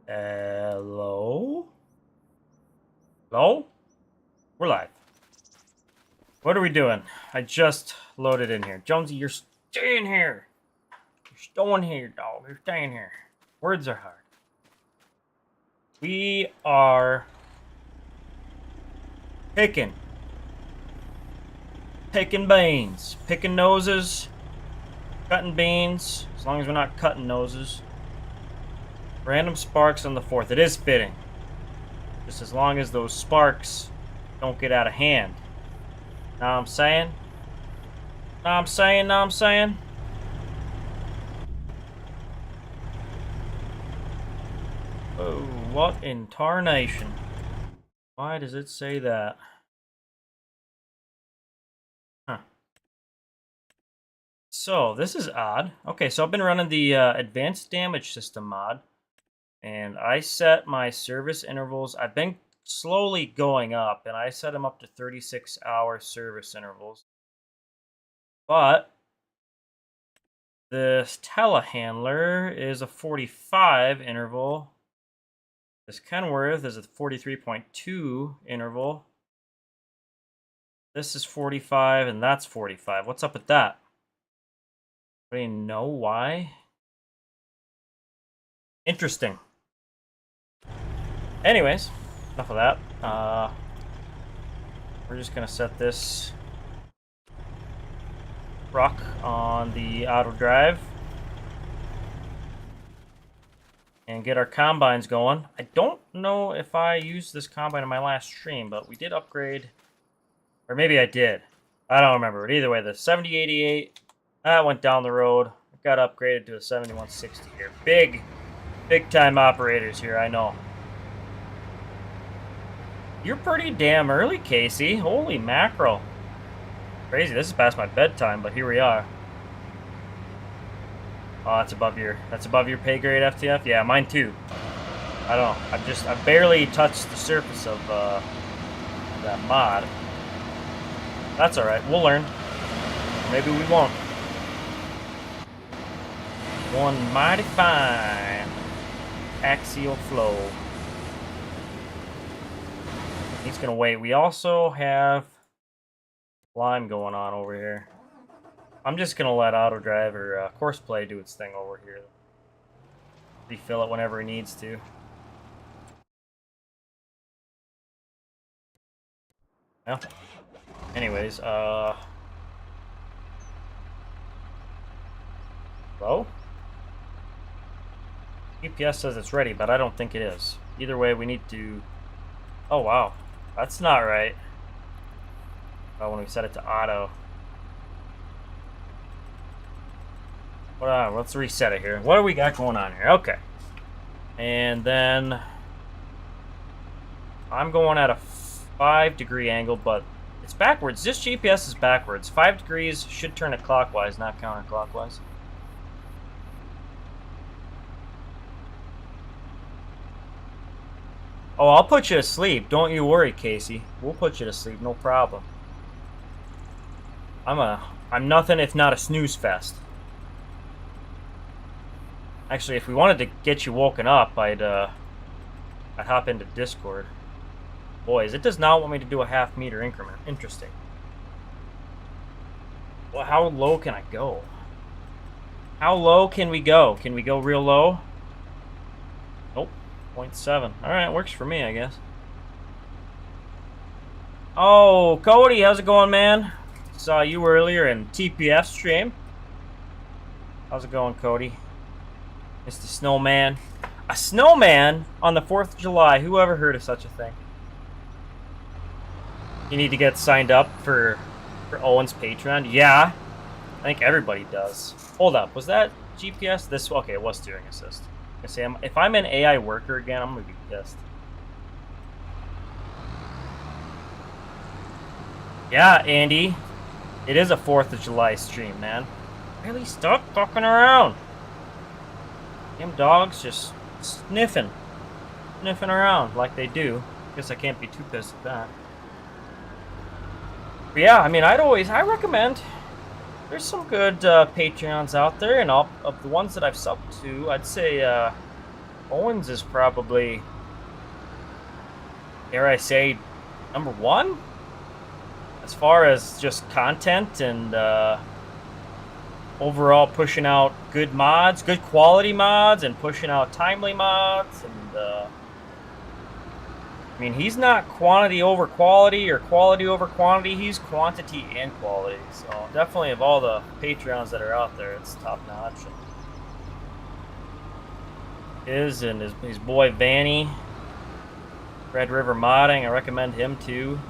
Hello? Hello? We're live. What are we doing? I just loaded in here. Jonesy, you're staying here. You're staying here, dog. You're staying here. Words are hard. We are picking beans. Picking noses. Cutting beans. As long as we're not cutting noses. Random sparks on the 4th. It is fitting. Just as long as those sparks don't get out of hand. Know what I'm saying? Know what I'm saying? Know what I'm saying? Oh, what in tarnation? Why does it say that? Huh. So, this is odd. Okay, so I've been running the Advanced Damage System mod. And I set my service intervals. I've been slowly going up, and I set them up to 36-hour service intervals. But this telehandler is a 45 interval. This Kenworth is a 43.2 interval. This is 45, and that's 45. What's up with that? Anybody know why? Interesting. Anyways, enough of that. We're just gonna set this truck on the auto drive and get our combines going. I don't know if I used this combine in my last stream, but we did upgrade, or maybe I did. I don't remember. But either way, the 7088 that went down the road. It got upgraded to a 7160 here. Big time operators here, I know. You're pretty damn early, Casey. Holy mackerel. Crazy, this is past my bedtime, but here we are. Oh, that's above your pay grade, FTF? Yeah, mine too. I don't know. I've barely touched the surface of that mod. That's alright, we'll learn. Maybe we won't. One mighty fine axial flow. He's gonna wait. We also have lime going on over here. I'm just gonna let auto drive or course play do its thing over here. Refill it whenever it needs to. Well, anyways, hello? GPS says it's ready, but I don't think it is. Either way, we need to... Oh, wow. That's not right. Oh, when we set it to auto. Let's reset it here. What do we got going on here? Okay. And then... I'm going at a 5-degree angle, but it's backwards. This GPS is backwards. 5 degrees should turn it clockwise, not counterclockwise. Oh, I'll put you to sleep. Don't you worry, Casey. We'll put you to sleep, no problem. I'm nothing if not a snooze fest. Actually, if we wanted to get you woken up, I'd hop into Discord. Boys, it does not want me to do a half-meter increment. Interesting. Well, how low can I go? How low can we go? Can we go real low? Nope. 0.7. Alright, works for me, I guess. Oh, Cody, how's it going, man? Saw you earlier in TPF stream. How's it going, Cody? Mr. Snowman. A snowman on the 4th of July. Who ever heard of such a thing? You need to get signed up for Owen's Patreon? Yeah. I think everybody does. Hold up. Was that GPS? This... Okay, it was steering assist. I say, if I'm an AI worker again, I'm going to be pissed. Yeah, Andy. It is a 4th of July stream, man. Really, stop fucking around. Them dogs just sniffing around like they do. Guess I can't be too pissed at that. But yeah, I mean, I recommend. There's some good Patreons out there, and of the ones that I've subbed to, I'd say Owens is probably, dare I say, number one? As far as just content and overall pushing out good mods, good quality mods, and pushing out timely mods. And I mean, he's not quantity over quality or quality over quantity. He's quantity and quality. So definitely, of all the Patreons that are out there, it's top notch. And his boy Vanny, Red River Modding, I recommend him too.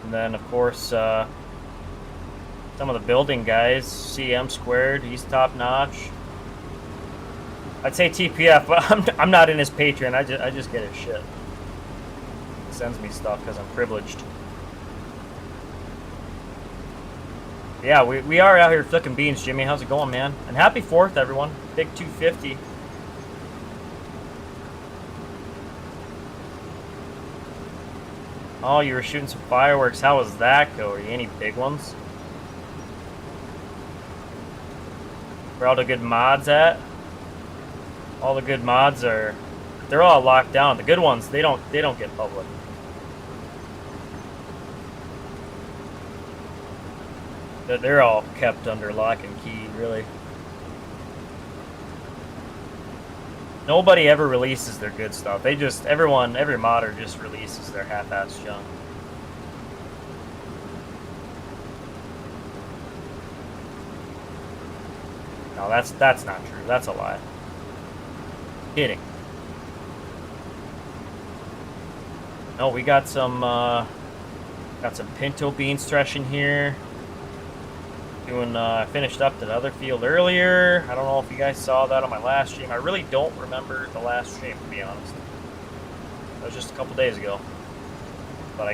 And then, of course, some of the building guys, CM Squared, he's top notch. I'd say TPF, but I'm not in his Patreon. I just get his shit. He sends me stuff because I'm privileged. Yeah, we are out here flicking beans, Jimmy. How's it going, man? And happy 4th, everyone. Big 250. Oh, you were shooting some fireworks. How was that, Cody? Any big ones? Where all the good mods at? All the good mods are, they're all locked down. The good ones, they don't get public. They're all kept under lock and key, really. Nobody ever releases their good stuff. They just, every modder just releases their half-assed junk. No, that's not true. That's a lie. Kidding. No, we got some pinto beans threshing here. I finished up that other field earlier. I don't know if you guys saw that on my last stream. I really don't remember the last stream, to be honest. That was just a couple days ago. But I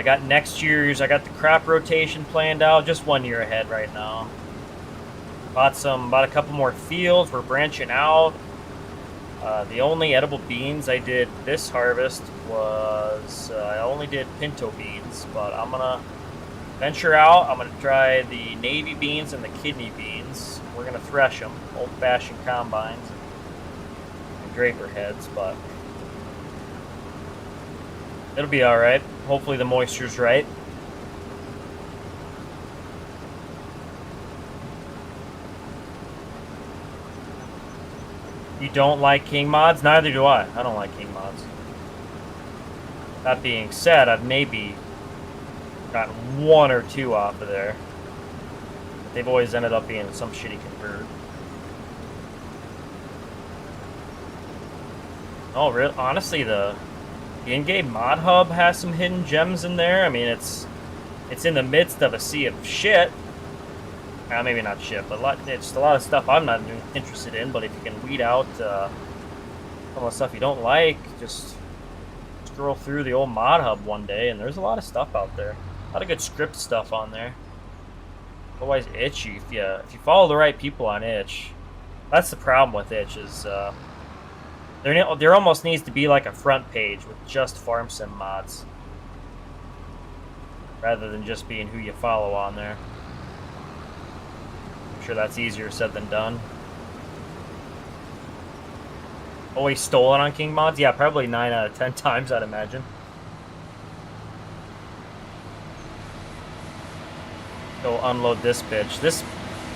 got next year's. I got the crop rotation planned out. Just 1 year ahead right now. Bought a couple more fields. We're branching out. The only edible beans I did this harvest was I only did pinto beans, but I'm gonna venture out. I'm going to try the navy beans and the kidney beans. We're going to thresh them, old-fashioned combines and draper heads, but it'll be all right. Hopefully the moisture's right. You don't like King mods? Neither do I. I don't like King mods. That being said, I've maybe got 1 or 2 off of there. But they've always ended up being some shitty convert. Oh, really? Honestly, the in-game mod hub has some hidden gems in there. I mean, it's in the midst of a sea of shit. Maybe not shit, but it's a lot of stuff I'm not interested in. But if you can weed out some of the stuff you don't like, just scroll through the old mod hub one day, and there's a lot of stuff out there. A lot of good script stuff on there. Otherwise, Itch, if you follow the right people on Itch, that's the problem with Itch is there almost needs to be like a front page with just farm sim mods, rather than just being who you follow on there. I'm sure that's easier said than done. Always stolen on King mods? Yeah, probably 9 out of 10 times, I'd imagine. Go unload this bitch.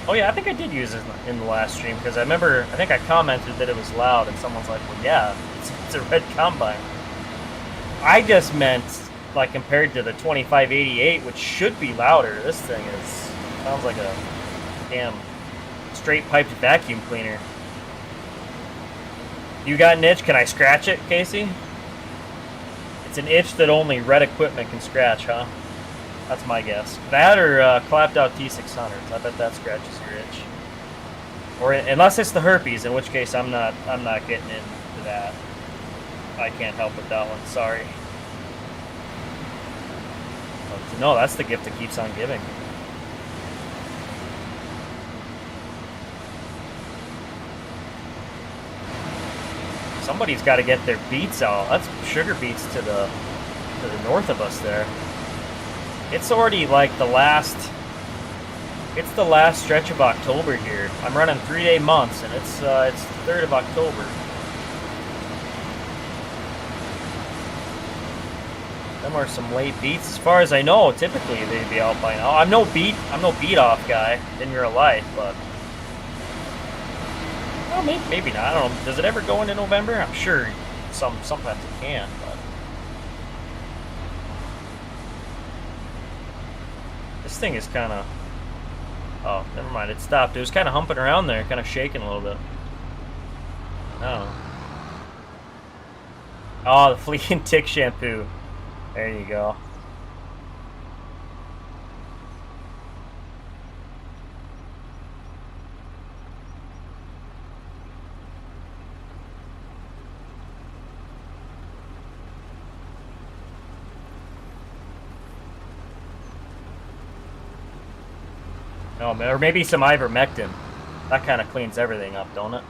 Oh yeah, I think I did use it in the last stream, because I think I commented that it was loud, and someone's like, well yeah, it's a red combine. I just meant, like, compared to the 2588, which should be louder, this thing sounds like a damn straight piped vacuum cleaner. You got an itch? Can I scratch it, Casey? It's an itch that only red equipment can scratch, huh? That's my guess. That or clapped out T600s. I bet that scratches your itch. Or unless it's the herpes, in which case I'm not getting into that. I can't help with that one. Sorry. But no, that's the gift that keeps on giving. Somebody's got to get their beets out. That's sugar beets to the north of us there. It's already like the last It's the last stretch of October here. I'm running 3-day months, and it's the 3rd of October. Them are some late beats. As far as I know, typically they'd be out by now. I'm no beat off guy in real life, but well, maybe not. I don't know. Does it ever go into November? I'm sure sometimes it can, but this thing is kind of. Oh, never mind. It stopped. It was kind of humping around there, kind of shaking a little bit. Oh. Oh, the flea and tick shampoo. There you go. Oh, or maybe some ivermectin. That kind of cleans everything up, don't it?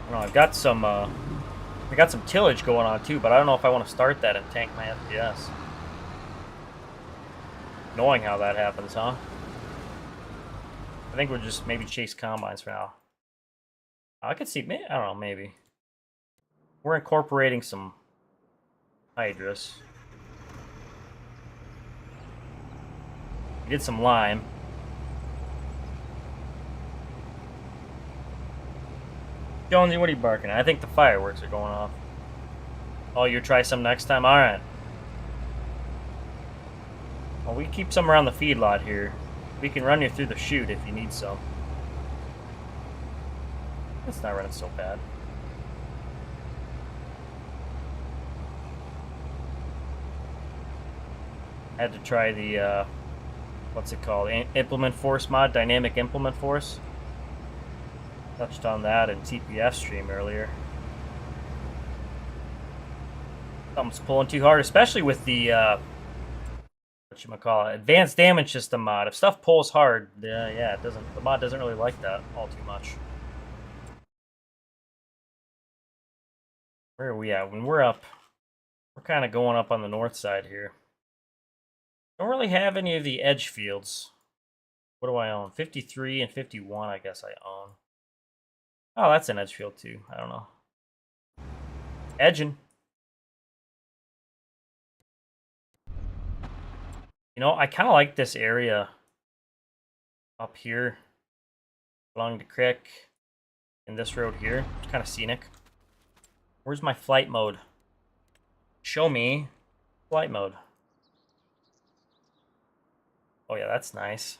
I don't know, I got some tillage going on too, but I don't know if I want to start that and tank my FPS. Knowing how that happens, huh? I think we'll just maybe chase combines for now. I could see, I don't know, maybe. We're incorporating some hydrous. We did some lime. Jonesy, what are you barking at? I think the fireworks are going off. Oh, you try some next time? Alright. Well, we keep some around the feedlot here. We can run you through the chute if you need some. It's not running so bad. I had to try the, what's it called? Implement Force mod, Dynamic Implement Force. Touched on that in TPF stream earlier. Something's pulling too hard, especially with the, whatchamacallit, Advanced Damage System mod. If stuff pulls hard, yeah, it doesn't. The mod doesn't really like that all too much. Where are we at? When we're up, we're kind of going up on the north side here. Don't really have any of the edge fields. What do I own? 53 and 51, I guess I own. Oh, that's an edge field too. I don't know. Edging. You know, I kind of like this area up here along the creek in this road here. It's kind of scenic. Where's my flight mode? Show me flight mode. Oh yeah, that's nice.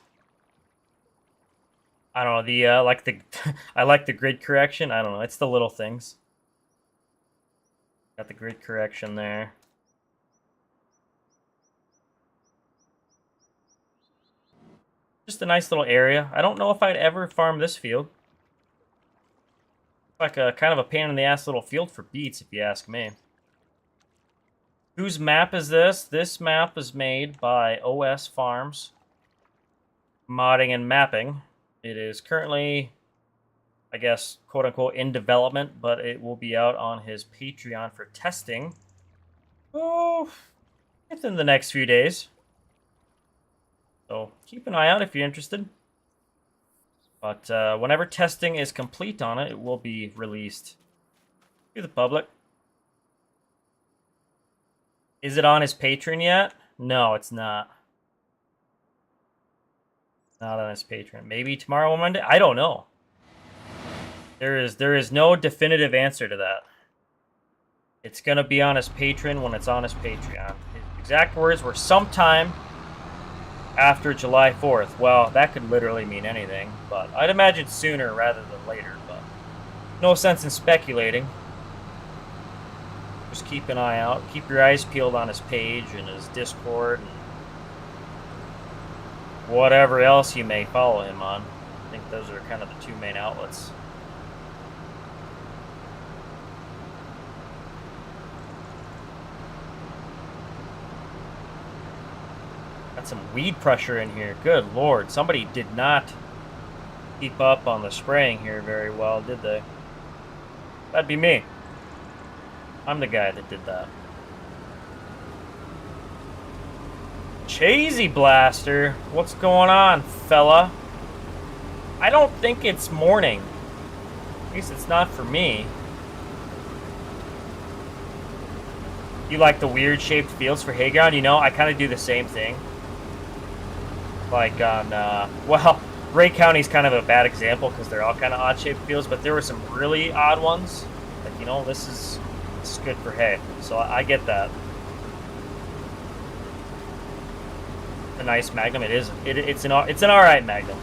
I don't know, the I like the grid correction. I don't know, it's the little things. Got the grid correction there. Just a nice little area. I don't know if I'd ever farm this field. Like a kind of a pain in the ass little field for beets, if you ask me. Whose map is this? This map is made by OS Farms Modding and Mapping. It is currently, I guess, quote unquote, in development, but it will be out on his Patreon for testing. Oh, within the next few days. So keep an eye out if you're interested. But whenever testing is complete on it, it will be released to the public. Is it on his Patreon yet? No, it's not. Not on his Patreon. Maybe tomorrow or Monday? I don't know. There is no definitive answer to that. It's gonna be on his Patreon when it's on his Patreon. His exact words were sometime after July 4th. Well, that could literally mean anything, but I'd imagine sooner rather than later, but no sense in speculating. Just keep an eye out. Keep your eyes peeled on his page and his Discord and whatever else you may follow him on. I think those are kind of the two main outlets. Got some weed pressure in here. Good lord. Somebody did not keep up on the spraying here very well, did they? That'd be me. I'm the guy that did that. Chasey Blaster, what's going on, fella? I don't think it's morning. At least it's not for me. You like the weird shaped fields for hayground? You know, I kind of do the same thing. Like on, well, Ray County's kind of a bad example because they're all kind of odd shaped fields, but there were some really odd ones. Like, you know, this is good for hay. So I get that. A nice Magnum. It is. It's an alright Magnum.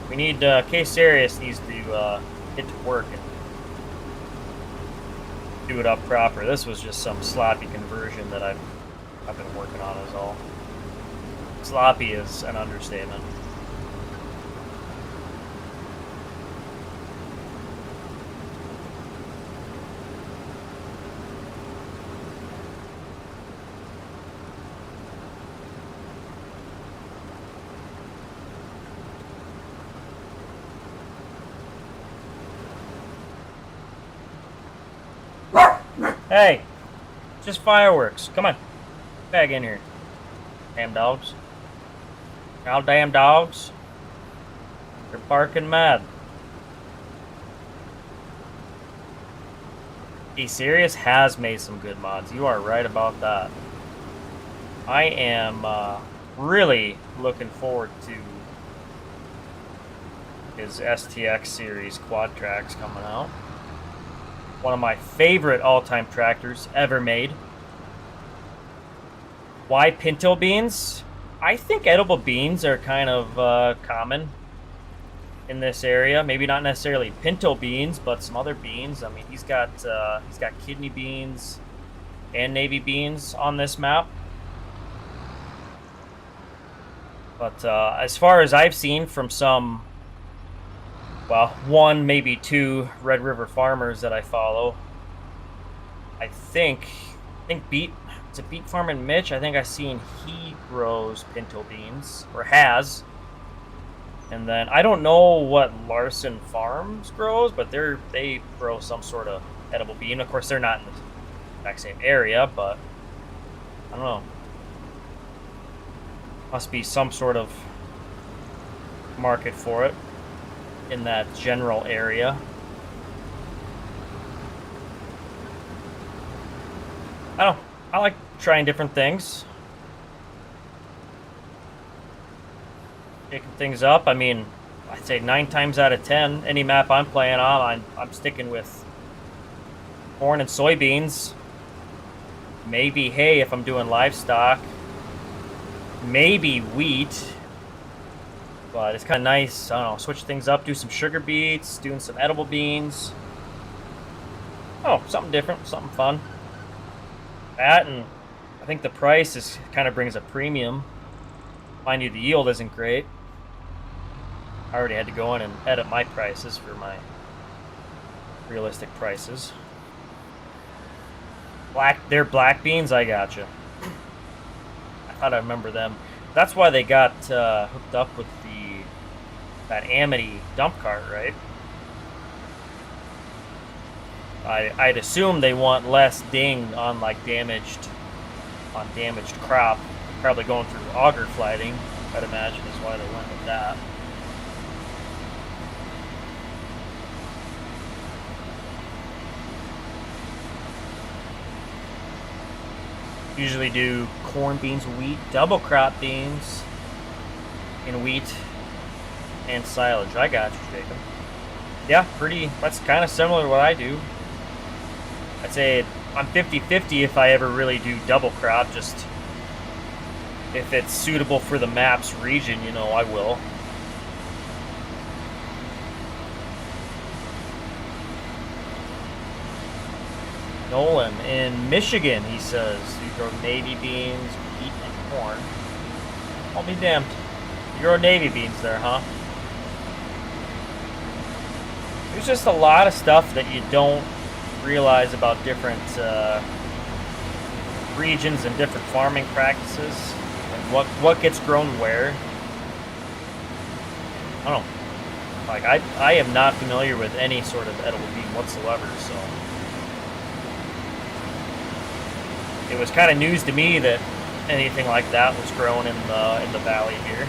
We need K-Serious needs to get to work and do it up proper. This was just some sloppy conversion that I've been working on is all. Sloppy is an understatement. Hey, just fireworks. Come on, back in here. Damn dogs. All damn dogs. They're barking mad. K-Serious has made some good mods. You are right about that. I am really looking forward to his STX series quad tracks coming out. One of my favorite all-time tractors ever made. Why pinto beans? I think edible beans are kind of common in this area. Maybe not necessarily pinto beans, but some other beans. I mean, he's got kidney beans and navy beans on this map. But as far as I've seen from some, well, one, maybe two Red River farmers that I follow, I think it's a Beet Farm and Mitch. I think I've seen he grows pinto beans, or has. And then I don't know what Larson Farms grows, but they grow some sort of edible bean. Of course, they're not in the exact same area, but I don't know. Must be some sort of market for it in that general area. I don't know. I like trying different things. Picking things up. I mean, I'd say 9 times out of 10, any map I'm playing on, I'm sticking with corn and soybeans. Maybe hay if I'm doing livestock. Maybe wheat. But it's kind of nice, I don't know, switch things up, do some sugar beets, doing some edible beans. Oh, something different, something fun. That, and I think the price is kind of brings a premium. Mind you, the yield isn't great. I already had to go in and edit my prices for my realistic prices. They're black beans, I gotcha. I thought I remember them. That's why they got hooked up with that AMD dump cart, right? I'd assume they want less ding on like damaged crop. Probably going through auger flighting, I'd imagine, is why they went with that. Usually do corn, beans, wheat, double crop beans, and wheat and silage. I got you, Jacob. Yeah, that's kind of similar to what I do. I'd say I'm 50-50 if I ever really do double crop, just if it's suitable for the map's region, you know, I will. Nolan in Michigan, he says, you grow navy beans, wheat, and corn. I'll be damned. You grow navy beans there, huh? There's just a lot of stuff that you don't realize about different regions and different farming practices, and what gets grown where. I don't know. Like, I am not familiar with any sort of edible bean whatsoever, so it was kind of news to me that anything like that was grown in the valley here.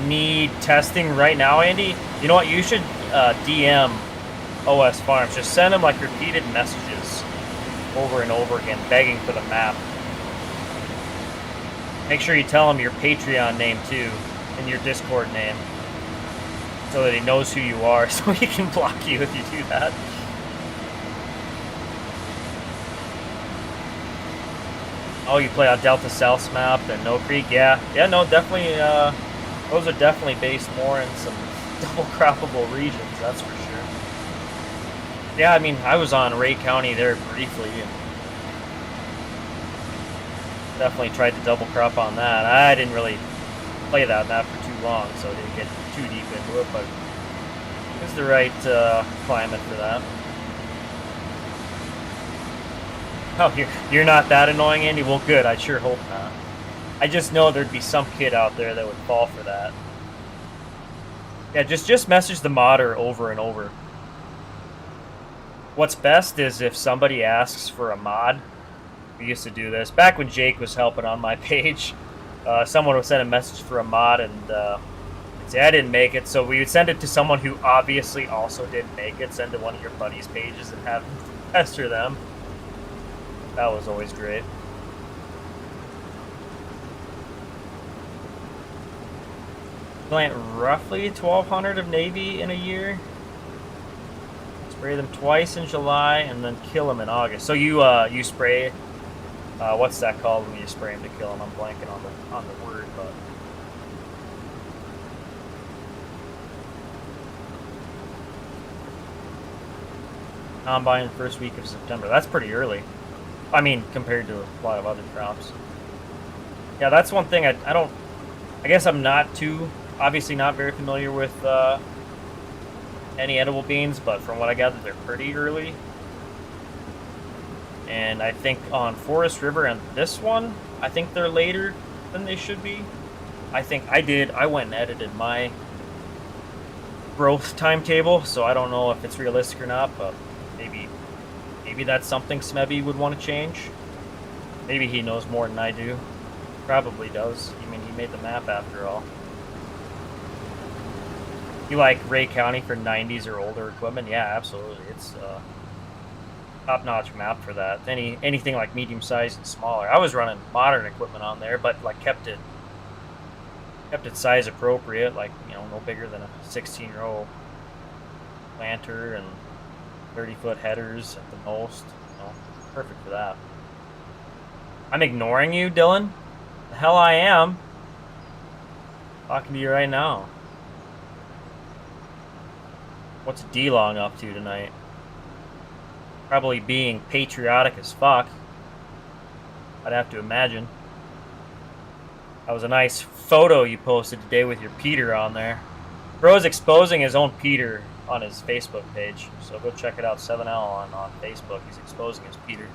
Need testing right now, Andy? You know what? You should DM OS Farms. Just send them like repeated messages over and over again, begging for the map. Make sure you tell him your Patreon name too, and your Discord name, so that he knows who you are, so he can block you if you do that. Oh, you play on Delta South map and No Creek? Yeah, no, definitely. Those are definitely based more in some double croppable regions, that's for sure. Yeah, I mean, I was on Ray County there briefly, and definitely tried to double crop on that. I didn't really play that map for too long, so I didn't get too deep into it, but it was the right climate for that. Oh, you're not that annoying, Andy? Well, good. I sure hope not. I just know there'd be some kid out there that would fall for that. Yeah, just message the modder over and over. What's best is if somebody asks for a mod. We used to do this back when Jake was helping on my page. Someone would send a message for a mod and say I didn't make it, so we would send it to someone who obviously also didn't make it. Send to one of your buddies' pages and have them pester them. That was always great. Plant roughly 1,200 of Navy in a year. Spray them twice in July and then kill them in August. So you spray. What's that called when you spray them to kill them? I'm blanking on the word, but. Combine first week of September. That's pretty early. I mean, compared to a lot of other crops. Yeah, that's one thing I don't. I guess I'm not too. Obviously not very familiar with any edible beans, but from what I gather, they're pretty early. And I think on Forest River and this one, I think they're later than they should be. I went and edited my growth timetable, so I don't know if it's realistic or not, but maybe that's something Smebby would want to change. Maybe he knows more than I do. Probably does. I mean, he made the map after all. You like Ray County for 90s or older equipment? Yeah, absolutely. It's a top-notch map for that. Anything like medium-sized and smaller. I was running modern equipment on there, but like kept it size appropriate, like, you know, no bigger than a 16-row planter and 30-foot headers at the most. You know, perfect for that. I'm ignoring you, Dylan. The hell I am. Talking to you right now. What's D-Long up to tonight? Probably being patriotic as fuck. I'd have to imagine. That was a nice photo you posted today with your Peter on there. Bro's exposing his own Peter on his Facebook page, so go check it out. 7L on Facebook. He's exposing his Peter.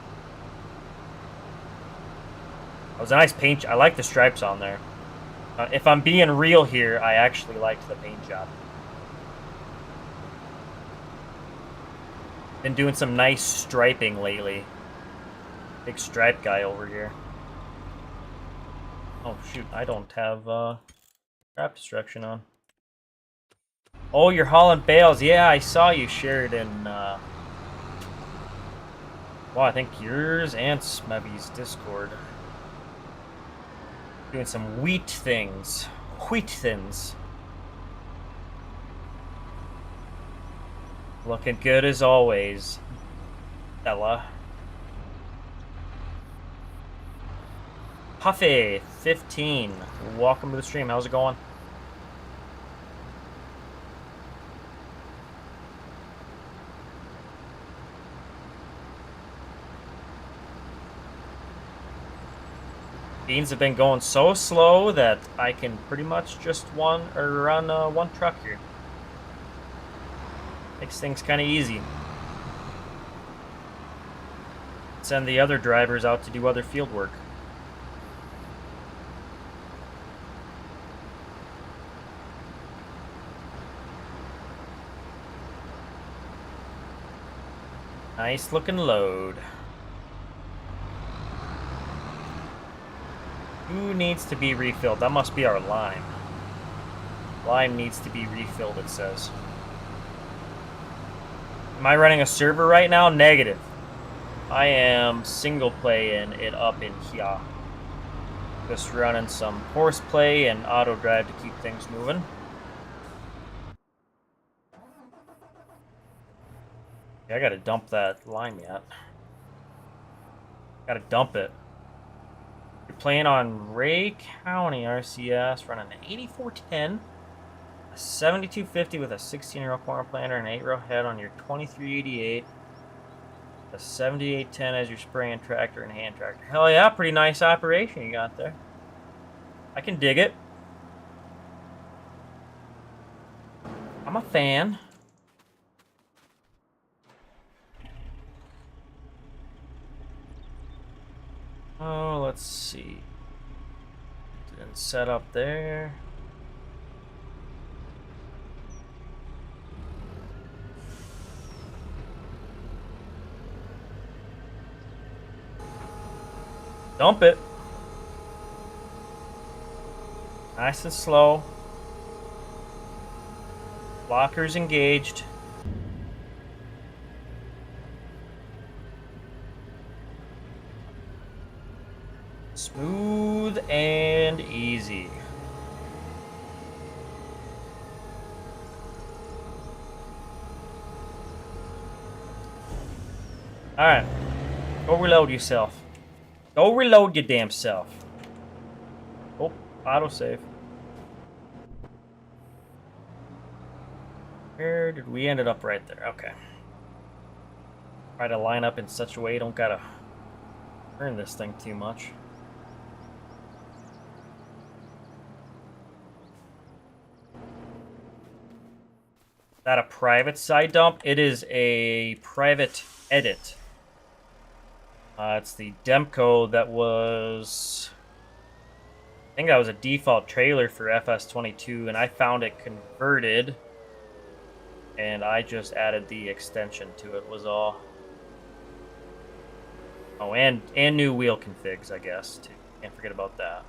That was a nice paint. I like the stripes on there. If I'm being real here, I actually liked the paint job. Been doing some nice striping lately. Big stripe guy over here. Oh shoot, I don't have crop destruction on. Oh, you're hauling bales. Yeah, I saw you shared in well, I think yours and Smebby's Discord. Doing some wheat things. Wheat thins. Looking good as always, Ella. Puffy15, welcome to the stream. How's it going? Beans have been going so slow that I can pretty much just run one truck here. Makes things kind of easy. Send the other drivers out to do other field work. Nice looking load. Who needs to be refilled? That must be our lime. Lime needs to be refilled, it says. Am I running a server right now? Negative. I am single playing it up in here. Just running some horseplay and auto drive to keep things moving. Yeah, I gotta dump that lime yet. Gotta dump it. You're playing on Ray County RCS, running an 8410, a 7250 with a 16-row corner planter, and 8-row head on your 2388, a 7810 as your spraying tractor and hand tractor. Hell yeah, pretty nice operation you got there. I can dig it. I'm a fan. Oh, let's see. Didn't set up there. Dump it. Nice and slow. Blockers engaged. Smooth and easy. Alright. Go reload yourself. Go reload your damn self. Oh, autosave. Where did we ended up right there? Okay. Try to line up in such a way you don't gotta turn this thing too much. Is that a private side dump? It is a private edit. It's the Demco that was... I think that was a default trailer for FS25, and I found it converted. And I just added the extension to it, was all. Oh, and new wheel configs, I guess, too. Can't forget about that.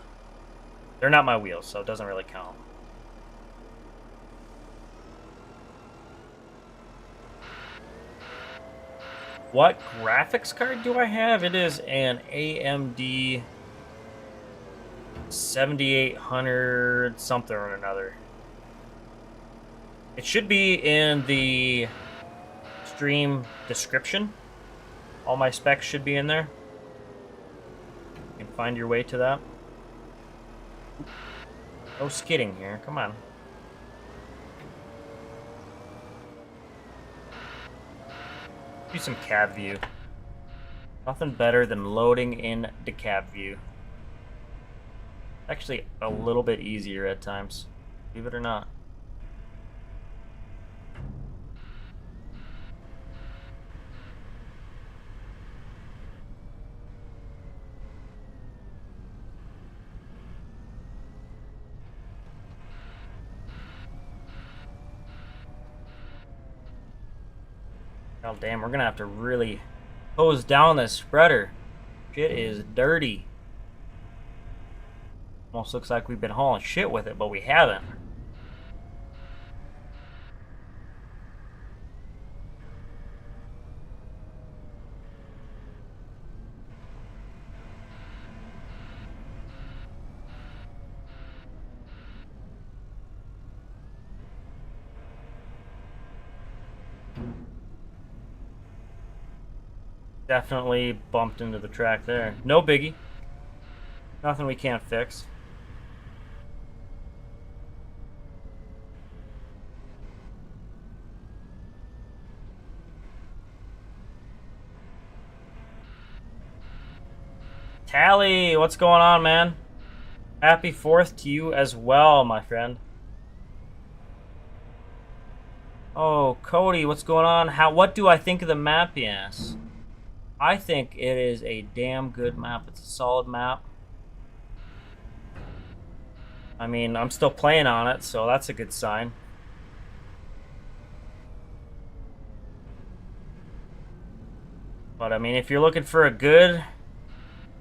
They're not my wheels, so it doesn't really count. What graphics card do I have? It is an AMD 7800 something or another. It should be in the stream description. All my specs should be in there. You can find your way to that. No skidding here. Come on. Do some cab view. Nothing better than loading in the cab view. Actually, a little bit easier at times. Believe it or not. Oh damn, we're gonna have to really hose down this spreader. Shit is dirty. Almost looks like we've been hauling shit with it, but we haven't. Definitely bumped into the track there. No biggie. Nothing we can't fix. Tally, what's going on, man? Happy 4th to you as well, my friend. Oh, Cody, what's going on? What do I think of the map, yes? I think it is a damn good map. It's a solid map. I mean, I'm still playing on it, so that's a good sign. But I mean, if you're looking for a good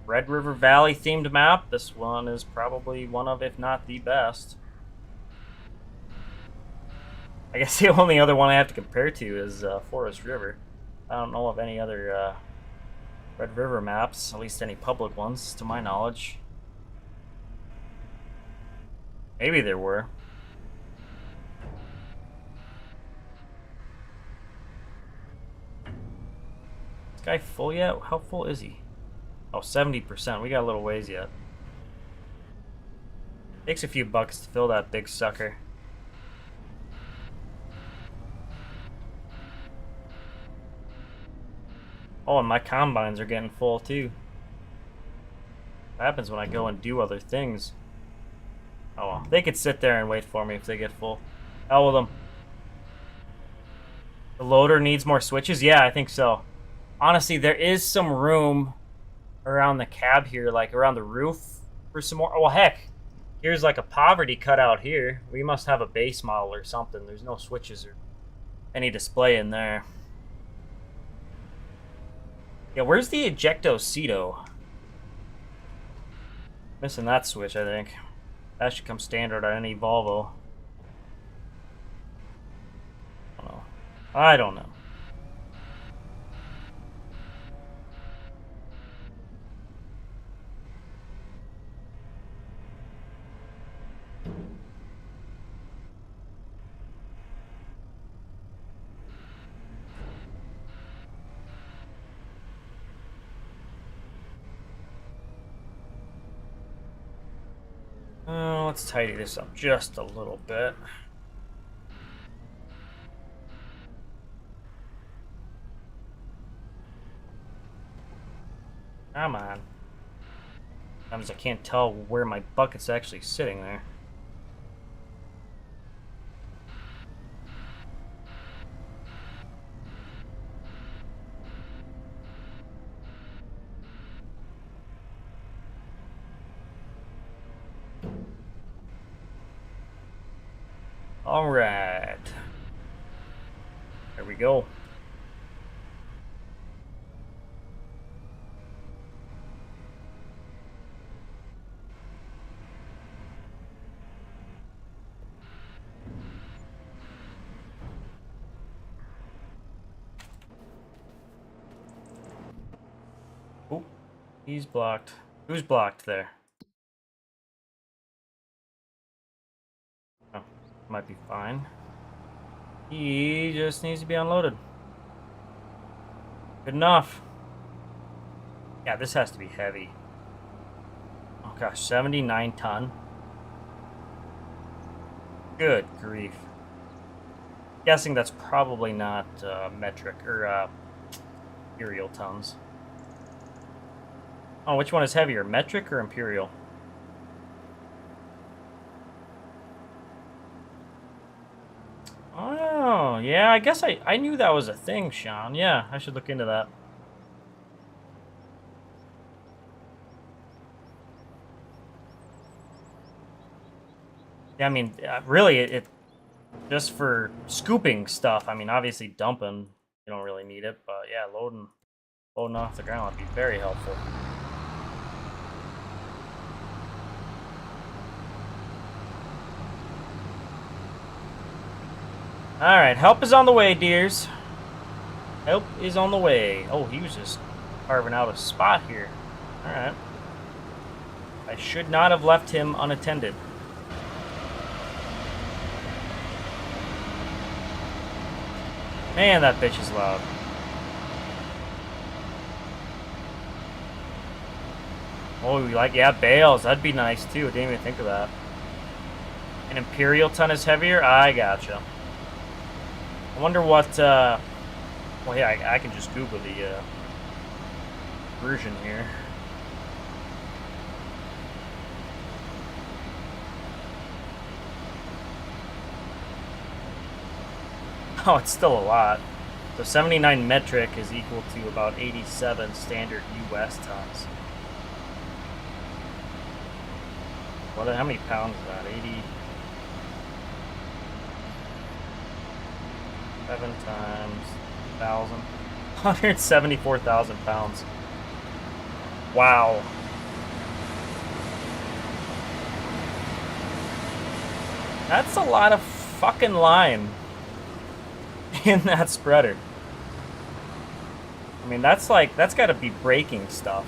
Red River Valley themed map, this one is probably one of, if not the best. I guess the only other one I have to compare to is Forest River. I don't know of any other Red River maps, at least any public ones, to my knowledge. Maybe there were. Is this guy full yet? How full is he? Oh, 70%. We got a little ways yet. Takes a few bucks to fill that big sucker. Oh, and my combines are getting full too. What happens when I go and do other things? Oh well, they could sit there and wait for me if they get full. Hell with them. The loader needs more switches? Yeah, I think so. Honestly, there is some room around the cab here, like around the roof for some more. Oh, well, heck. Here's like a poverty cutout here. We must have a base model or something. There's no switches or any display in there. Yeah, where's the ejecto-ceto? Missing that switch, I think. That should come standard on any Volvo. I don't know. I don't know. Let's tidy this up just a little bit. Come on. Sometimes I can't tell where my bucket's actually sitting there. All right. There we go. Oh, he's blocked. Who's blocked there? Oh, might be fine. He just needs to be unloaded. Good enough. Yeah, this has to be heavy. Oh gosh, 79 ton. Good grief. Guessing that's probably not metric or imperial tons. Oh, which one is heavier, metric or imperial? Oh, yeah, I guess I knew that was a thing, Sean. Yeah, I should look into that. Yeah, I mean, really, it just for scooping stuff. I mean, obviously dumping, you don't really need it, but yeah, loading off the ground would be very helpful. Alright, help is on the way, dears. Help is on the way. Oh, he was just carving out a spot here. Alright. I should not have left him unattended. Man, that bitch is loud. Oh, we like, yeah, bales. That'd be nice, too. Didn't even think of that. An imperial ton is heavier? I gotcha. I wonder what, well, yeah, I can just Google the version here. Oh, it's still a lot. So 79 metric is equal to about 87 standard US tons. How many pounds is that? 87 times 1,000. 174,000 pounds. Wow. That's a lot of fucking line in that spreader. I mean, that's got to be braking stuff.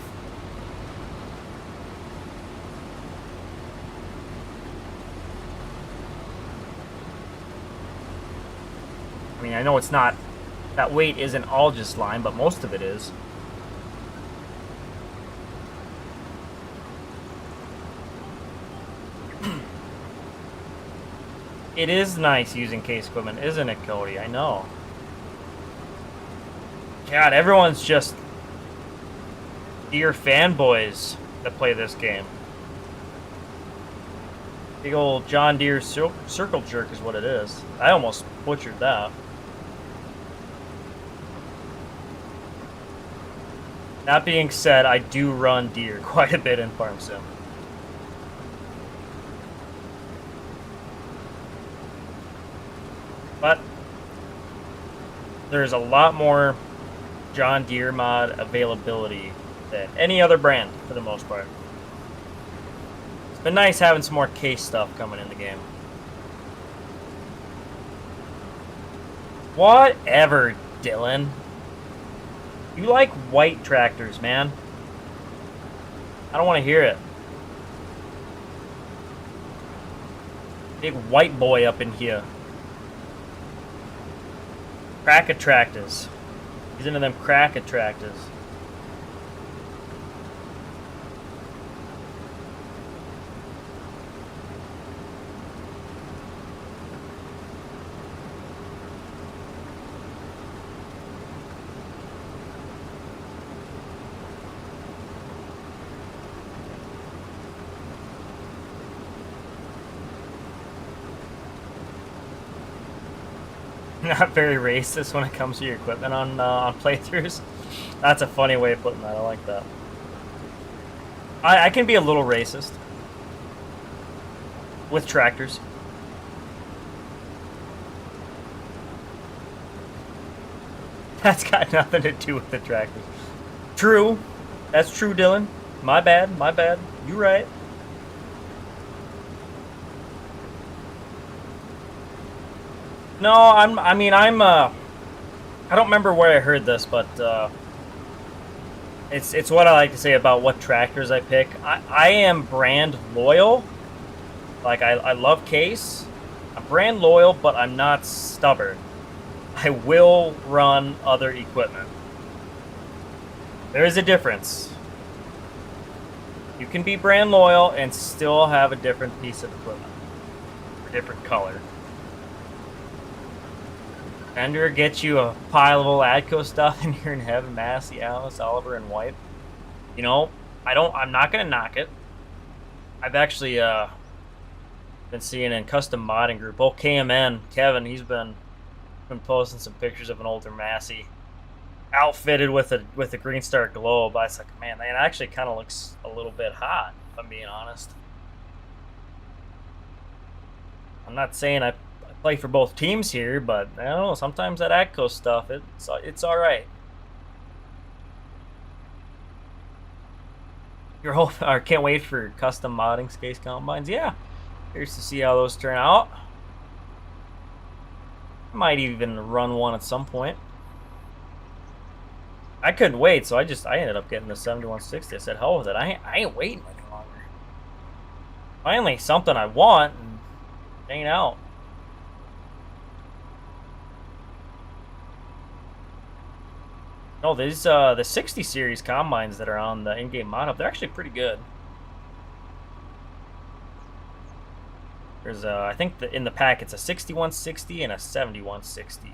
I mean, I know it's not, that weight isn't all just line, but most of it is. It is nice using case equipment, isn't it, Cody? I know. God, everyone's just Deere fanboys that play this game. Big old John Deere circle jerk is what it is. I almost butchered that. That being said, I do run Deere quite a bit in Farm Sim. But there's a lot more John Deere mod availability than any other brand for the most part. It's been nice having some more case stuff coming in the game. Whatever, Dylan. You like white tractors, man. I don't want to hear it. Big white boy up in here. Crack attractors. He's into them crack attractors. Not very racist when it comes to your equipment on playthroughs. That's a funny way of putting that. I like that. I can be a little racist with tractors. That's got nothing to do with the tractors. True. That's true, Dylan. My bad. My bad. You right. No, I don't remember where I heard this, but it's what I like to say about what tractors I pick. I am brand loyal. Like, I love Case. I'm brand loyal, but I'm not stubborn. I will run other equipment. There is a difference. You can be brand loyal and still have a different piece of equipment. A different color. Ender gets you a pile of old Adco stuff and you're in heaven. Massey, Alice, Oliver, and White. You know, I'm not gonna knock it. I've actually been seeing in custom modding group. Oh, KMN, Kevin, he's been posting some pictures of an older Massey outfitted with a Green Star Globe. I was like, man, that actually kind of looks a little bit hot, if I'm being honest. I'm not saying I play for both teams here, but I don't know, sometimes that ATCO stuff, it's all right. Can't wait for custom modding Space Combines. Yeah, curious to see how those turn out. Might even run one at some point. I couldn't wait, so I ended up getting the 7160. I said, hell with it. I ain't waiting any longer. Finally, something I want, and it ain't out. No, these the 60 series combines that are on the in-game mod hub, they're actually pretty good. There's I think in the pack it's a 6160 and a 7160.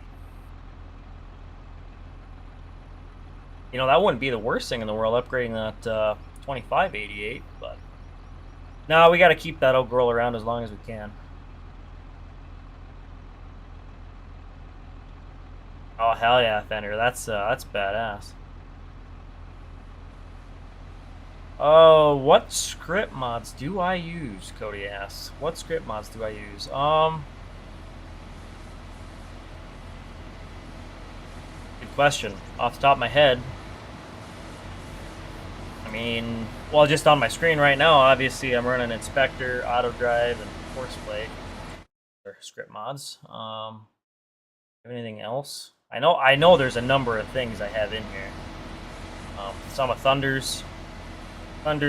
You know, that wouldn't be the worst thing in the world, upgrading that 2588, but no, we got to keep that old girl around as long as we can. Oh, hell yeah, Fender. That's badass. Oh, what script mods do I use? Cody asks. What script mods do I use? Good question. Off the top of my head, I mean, well, just on my screen right now, obviously I'm running Inspector, Auto Drive, and Horseplay. Or script mods. Anything else? I know there's a number of things I have in here. Some of Thunder's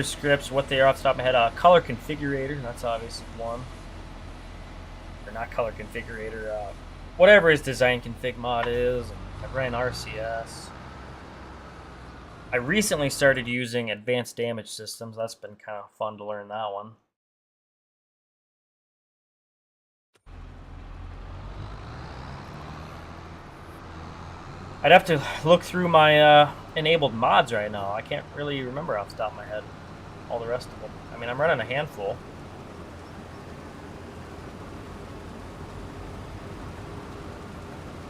scripts, what they are off the top of my head. Color configurator, that's obviously one. Or not color configurator, whatever his design config mod is. I ran RCS. I recently started using advanced damage systems. That's been kind of fun to learn that one. I'd have to look through my enabled mods right now. I can't really remember off the top of my head all the rest of them. I mean, I'm running a handful.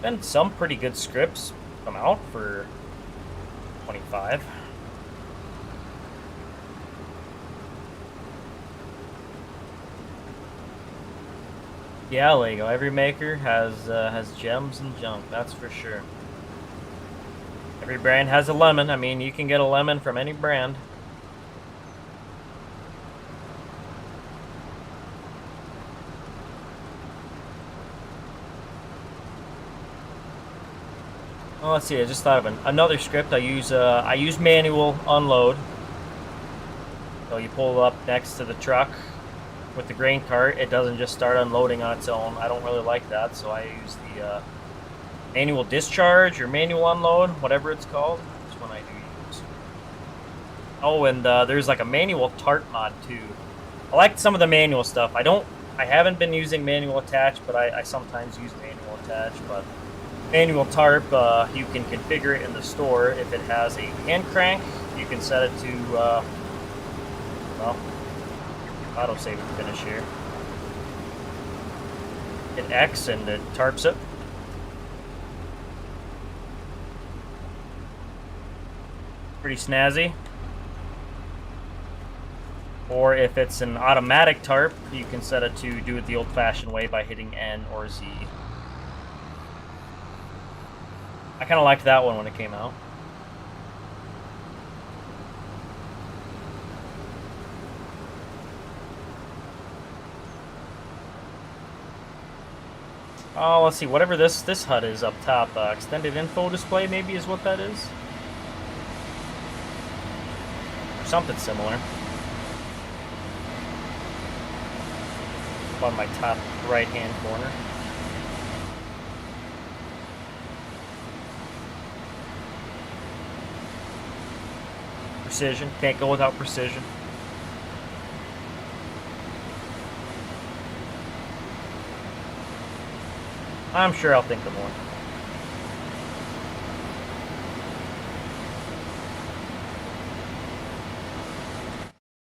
Been some pretty good scripts come out for 25. Yeah, Lego. Every maker has gems and junk. That's for sure. Every brand has a lemon. I mean, you can get a lemon from any brand. Well, let's see. I just thought of another script. I use manual unload. So you pull up next to the truck with the grain cart. It doesn't just start unloading on its own. I don't really like that, so I use the manual discharge or manual unload, whatever it's called. That's one I do use. Oh, and there's like a manual tarp mod too. I like some of the manual stuff. I haven't been using manual attach, but I sometimes use manual attach. But manual tarp, you can configure it in the store. If it has a hand crank, you can set it to well, autosave and finish here. Hit X and it tarps it. Pretty snazzy. Or if it's an automatic tarp, you can set it to do it the old-fashioned way by hitting N or Z. I kind of liked that one when it came out. Oh, let's see. Whatever this HUD is up top, extended info display maybe is what that is. Something similar. On my top right hand corner. Precision, can't go without precision. I'm sure I'll think of more.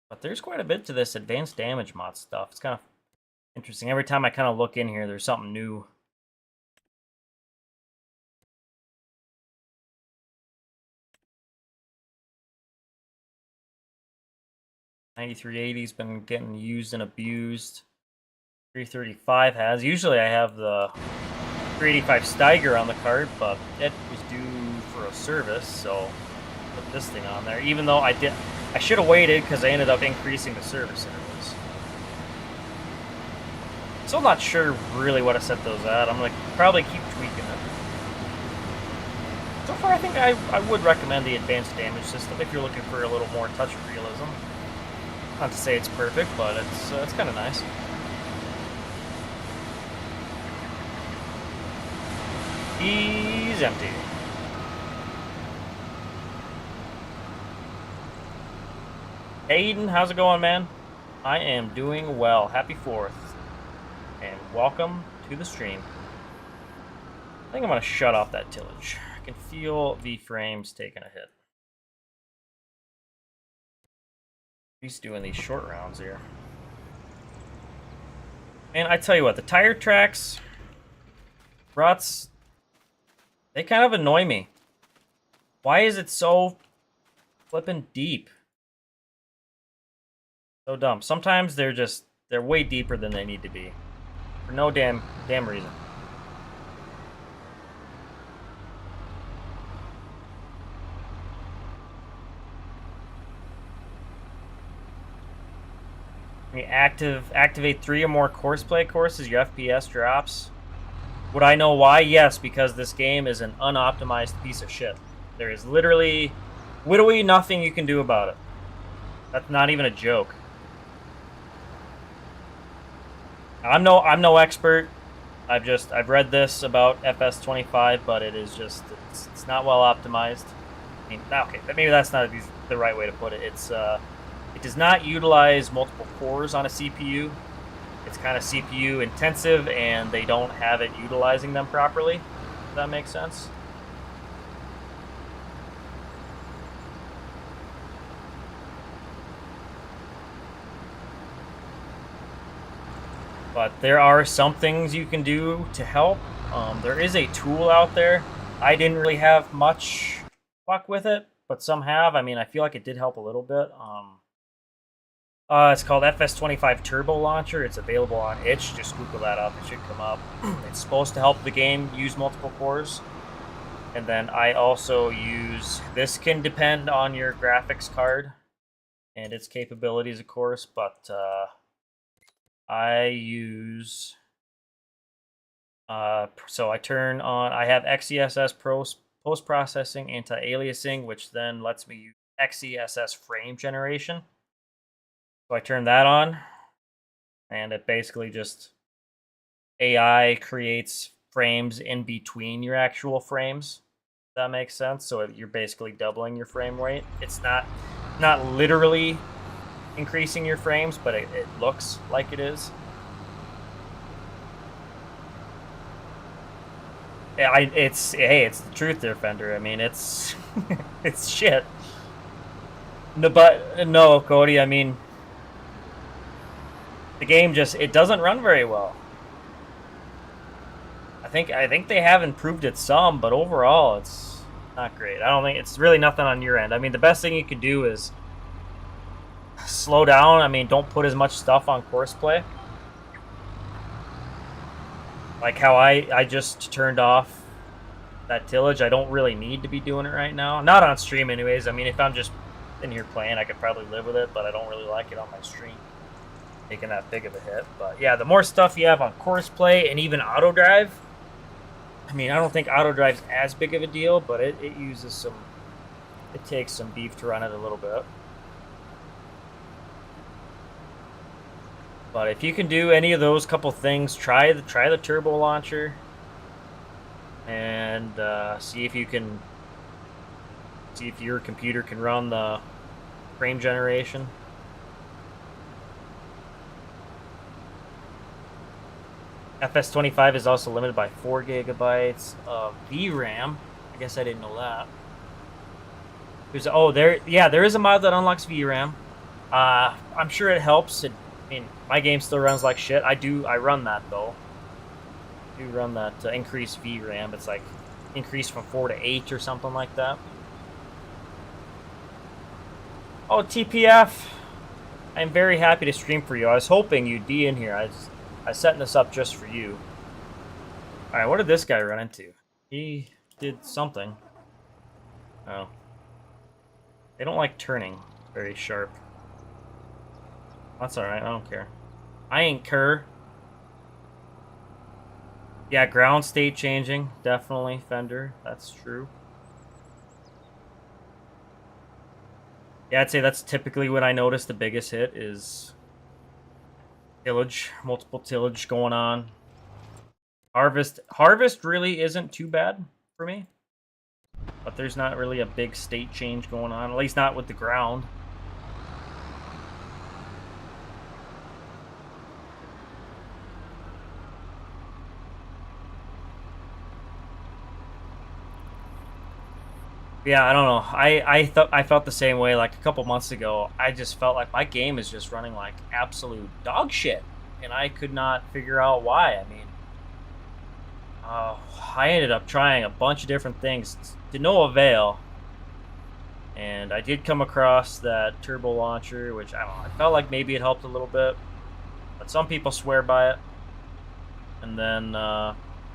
But there's quite a bit to this advanced damage mod stuff. It's kind of interesting. Every time I kind of look in here, there's something new. $9380's been getting used and abused. 335 has. Usually I have the 385 Steiger on the cart, but it was due for a service, so put this thing on there. Even though I should have waited because I ended up increasing the service intervals. Still not sure really what I set those at. I'm gonna probably keep tweaking it. So far, I think I would recommend the advanced damage system if you're looking for a little more touch realism. Not to say it's perfect, but it's kind of nice. He's empty. Hayden, how's it going, man? I am doing well. Happy 4th. And welcome to the stream. I think I'm going to shut off that tillage. I can feel the frames taking a hit. He's doing these short rounds here. And I tell you what, the tire tracks, ruts, they kind of annoy me. Why is it so flippin' deep? So dumb. Sometimes they're way deeper than they need to be. For no damn reason. You activate 3 or more courseplay courses, your FPS drops. Would I know why? Yes, because this game is an unoptimized piece of shit. There is literally nothing you can do about it. That's not even a joke. I'm no expert. I've read this about FS25, but it is just it's not well optimized. I mean, okay, maybe that's not the right way to put it. It does not utilize multiple cores on a CPU. It's kind of CPU intensive, and they don't have it utilizing them properly. Does that make sense? But there are some things you can do to help. There is a tool out there. I didn't really have much luck with it, but some have. I mean, I feel like it did help a little bit. It's called FS25 Turbo Launcher. It's available on itch. Just Google that up. It should come up. It's supposed to help the game use multiple cores. And then I also use... This can depend on your graphics card and its capabilities, of course, but I use... so I turn on... I have XeSS post-processing anti-aliasing, which then lets me use XeSS frame generation. So I turn that on, and it basically just AI creates frames in between your actual frames. If that makes sense. So you're basically doubling your frame rate. It's not literally increasing your frames, but it looks like it is. Yeah, it's the truth there, Fender. I mean, it's it's shit. No, but no, Cody. I mean, the game it doesn't run very well. I think they have improved it some, but overall it's not great. I don't think it's really nothing on your end. I mean, the best thing you could do is slow down. I mean, don't put as much stuff on courseplay. Like how I just turned off that tillage. I don't really need to be doing it right now. Not on stream anyways. I mean, if I'm just in here playing, I could probably live with it, but I don't really like it on my stream taking that big of a hit. But yeah, the more stuff you have on courseplay and even auto drive, I mean, I don't think auto drive's as big of a deal, but it uses some, it takes some beef to run it a little bit. But if you can do any of those couple things, try the turbo launcher and see if your computer can run the frame generation. FS25 is also limited by 4 gigabytes of VRAM. I guess I didn't know that. There is a mod that unlocks VRAM. I'm sure it helps. I mean, my game still runs like shit. I run that though. I do run that increased VRAM. It's like increased from 4 to 8 or something like that. Oh, TPF! I'm very happy to stream for you. I was hoping you'd be in here. I was setting this up just for you. Alright, what did this guy run into? He did something. Oh. They don't like turning very sharp. That's alright, I don't care. I ain't care. Yeah, ground state changing. Definitely, Fender. That's true. Yeah, I'd say that's typically when I notice the biggest hit is tillage, multiple tillage going on. Harvest really isn't too bad for me, but there's not really a big state change going on, at least not with the ground. Yeah, I don't know. I felt the same way like a couple months ago. I just felt like my game is just running like absolute dog shit, and I could not figure out why. I mean, I ended up trying a bunch of different things to no avail, and I did come across that turbo launcher, which I don't know. I felt like maybe it helped a little bit, but some people swear by it. And then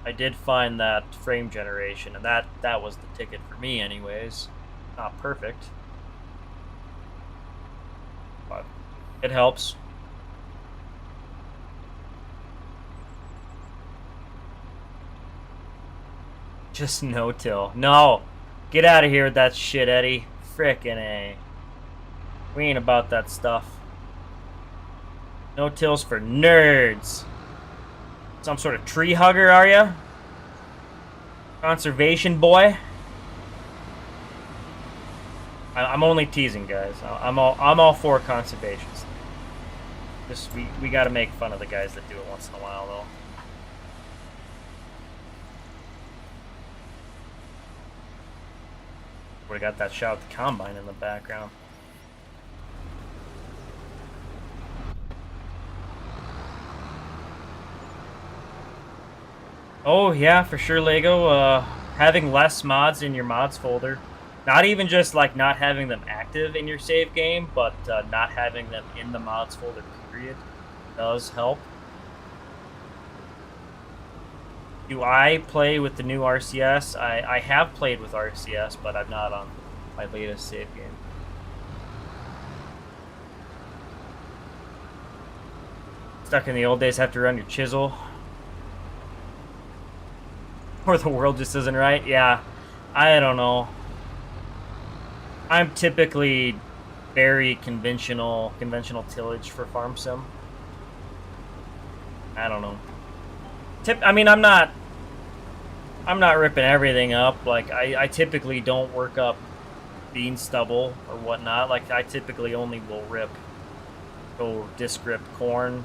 I did find that frame generation, and that was the ticket for me anyways. Not perfect, but it helps. Just no-till. No! Get out of here with that shit, Eddie. Frickin' A. We ain't about that stuff. No-tills for nerds. Some sort of tree hugger, are ya? Conservation boy? I'm only teasing, guys. I'm all for conservations. Just we gotta make fun of the guys that do it once in a while, though. We got that shot of the Combine in the background. Oh yeah, for sure, Lego. Having less mods in your mods folder. Not even just like not having them active in your save game, but not having them in the mods folder period does help. Do I play with the new RCS? I have played with RCS, but I'm not on my latest save game. Stuck in the old days, have to run your chisel. Or the world just isn't right? Yeah, I don't know. I'm typically very conventional tillage for farm sim. I don't know. I mean, I'm not ripping everything up. Like I typically don't work up bean stubble or whatnot. Like I typically only will go disc rip corn.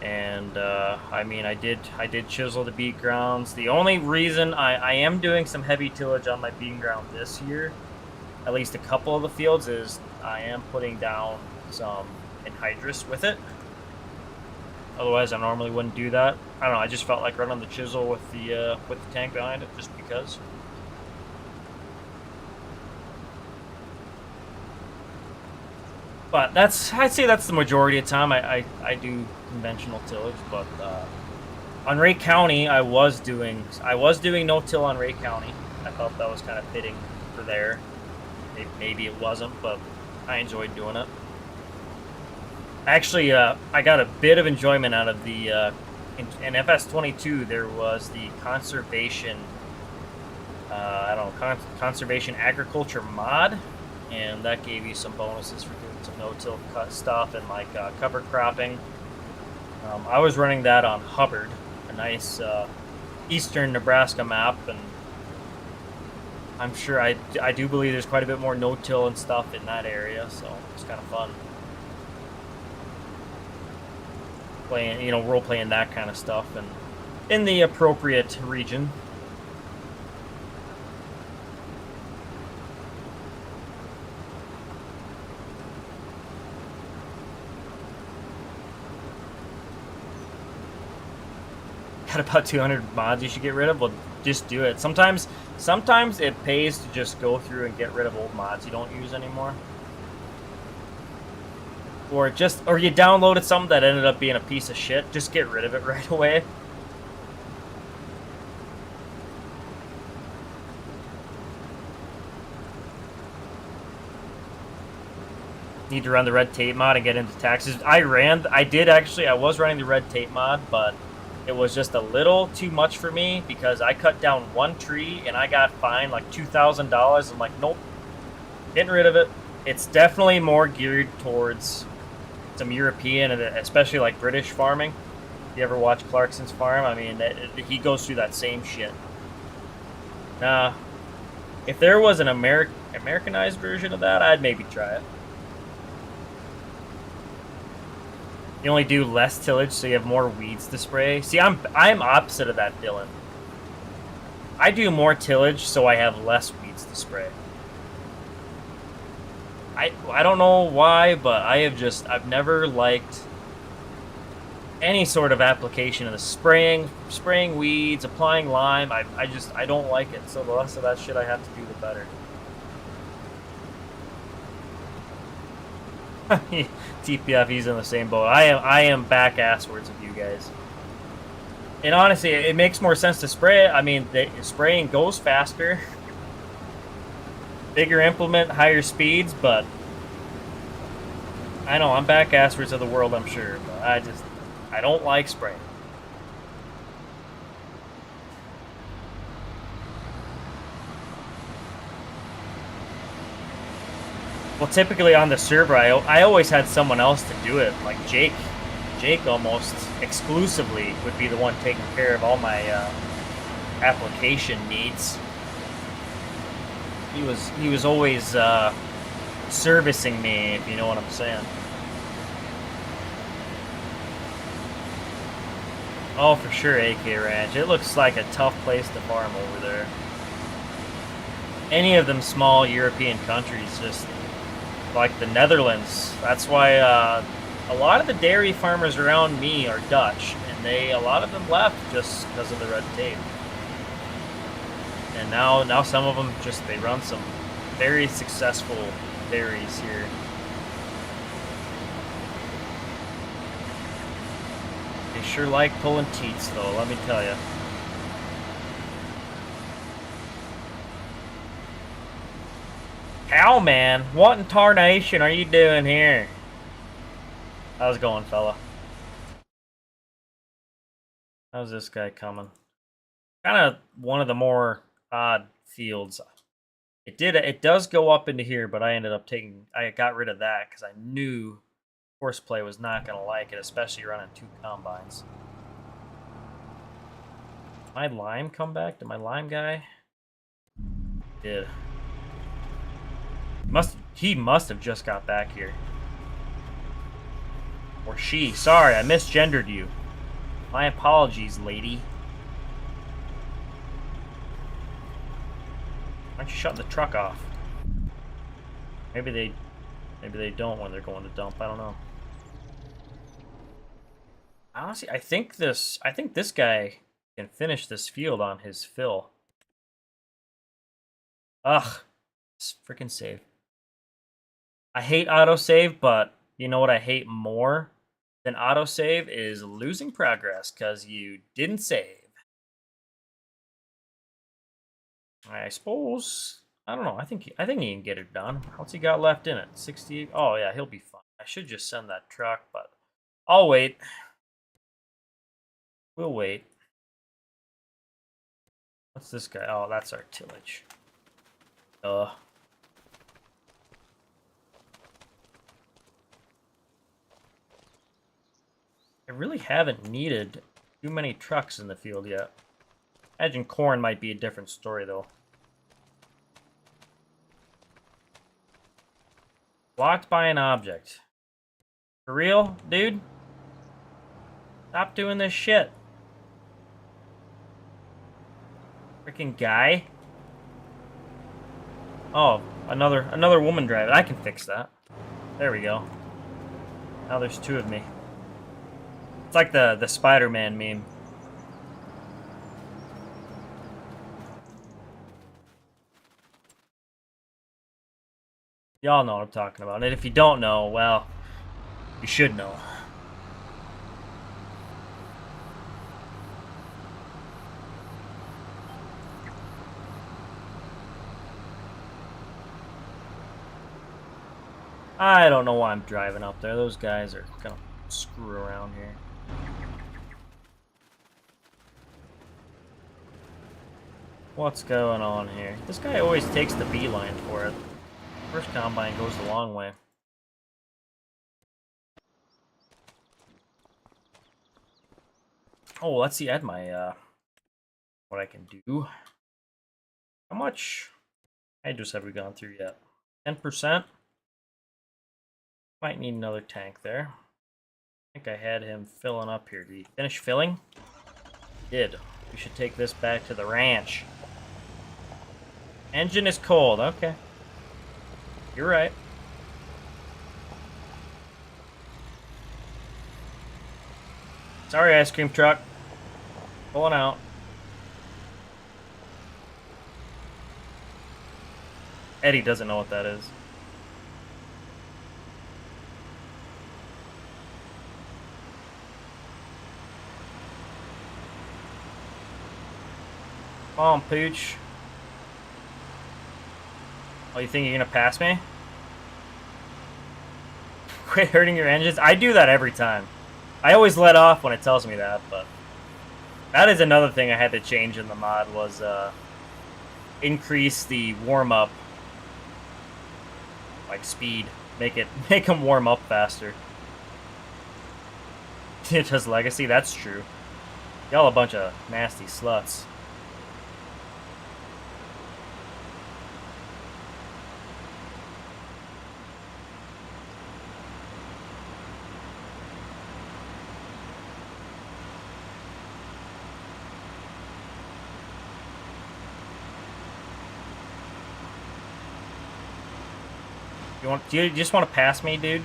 And I mean, I did chisel the beat grounds. The only reason I am doing some heavy tillage on my bean ground this year, at least a couple of the fields, is I am putting down some anhydrous with it. Otherwise, I normally wouldn't do that. I don't know. I just felt like running the chisel with the tank behind it, just because. But I'd say that's the majority of the time I do conventional tillage. But on Ray County, I was doing no-till on Ray County. I thought that was kind of fitting for there. Maybe it wasn't, but I enjoyed doing it. Actually, I got a bit of enjoyment out of the in FS22. There was the conservation, conservation agriculture mod, and that gave you some bonuses for doing some no-till cut stuff and like cover cropping. I was running that on Hubbard, a nice eastern Nebraska map, and I'm sure I do believe there's quite a bit more no-till and stuff in that area, so it's kind of fun. Playing, role-playing that kind of stuff, and in the appropriate region. Got about 200 mods you should get rid of? Well, just do it. Sometimes it pays to just go through and get rid of old mods you don't use anymore. Or you downloaded something that ended up being a piece of shit, just get rid of it right away. Need to run the red tape mod and get into taxes. I was running the red tape mod, but it was just a little too much for me because I cut down one tree and I got fined like $2,000. I'm like, nope, getting rid of it. It's definitely more geared towards some European and especially like British farming. If you ever watch Clarkson's farm, I mean, he goes through that same shit. Nah, if there was an Americanized version of that, I'd maybe try it. You only do less tillage, so you have more weeds to spray. See, I'm opposite of that, Dylan. I do more tillage, so I have less weeds to spray. I don't know why, but I've never liked any sort of application of the spraying weeds, applying lime. I don't like it. So the less of that shit I have to do, the better. TPF, he's in the same boat. I am back asswards of you guys. And honestly, it makes more sense to spray it. I mean, spraying goes faster. Bigger implement, higher speeds, but I know I'm back asswards of the world, I'm sure, but I don't like spraying. Well, typically on the server, I always had someone else to do it, like Jake. Jake almost exclusively would be the one taking care of all my application needs. He was always servicing me, if you know what I'm saying. Oh, for sure, AK Ranch. It looks like a tough place to farm over there. Any of them small European countries, just like the Netherlands. That's why a lot of the dairy farmers around me are Dutch, and a lot of them left just because of the red tape. And now some of them they run some very successful dairies here. They sure like pulling teats, though, let me tell you. How, man? What in tarnation are you doing here? How's it going, fella? How's this guy coming? Kind of one of the more odd fields. It does go up into here, but I got rid of that because I knew Horseplay was not going to like it, especially running 2 combines. Did my lime come back? Did my lime guy? Did. He must have just got back here. Or she. Sorry, I misgendered you. My apologies, lady. Why aren't you shutting the truck off? Maybe they don't when they're going to dump. I don't know. Honestly, I think this guy can finish this field on his fill. Ugh. Freaking save. I hate autosave, but you know what I hate more than autosave is losing progress because you didn't save. I suppose, I don't know, I think he can get it done. What's he got left in it? 68? Oh yeah, he'll be fine. I should just send that truck, but I'll wait. We'll wait. What's this guy? Oh, that's our tillage. I really haven't needed too many trucks in the field yet. Imagine corn might be a different story, though. Blocked by an object. For real, dude? Stop doing this shit. Freaking guy. Oh, another woman driving. I can fix that. There we go. Now there's 2 of me. It's like the Spider-Man meme. Y'all know what I'm talking about. And if you don't know, well, you should know. I don't know why I'm driving up there. Those guys are gonna screw around here. What's going on here? This guy always takes the beeline for it. First combine goes a long way. Oh, let's see. Add my what I can do. How much hydros have we gone through yet? 10%. Might need another tank there. I think I had him filling up here. Did he finish filling? He did. We should take this back to the ranch. Engine is cold. Okay. You're right. Sorry, ice cream truck. Pulling out. Eddie doesn't know what that is. Come on, Pooch. Oh, you think you're gonna pass me? Quit hurting your engines? I do that every time. I always let off when it tells me that, but that is another thing I had to change in the mod was increase the warm-up like speed. Make them warm up faster. It does legacy. That's true. Y'all a bunch of nasty sluts. Do you just want to pass me, dude?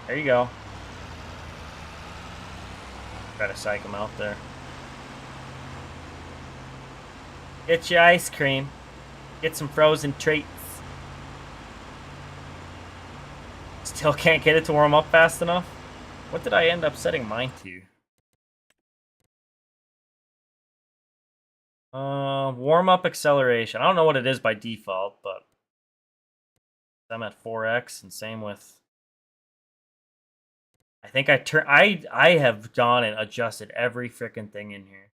There you go. Try to psych him out there. Get your ice cream. Get some frozen treats. Still can't get it to warm up fast enough? What did I end up setting mine to? Warm up acceleration. I don't know what it is by default, but I'm at 4x, and same with. I think I have gone and adjusted every freaking thing in here.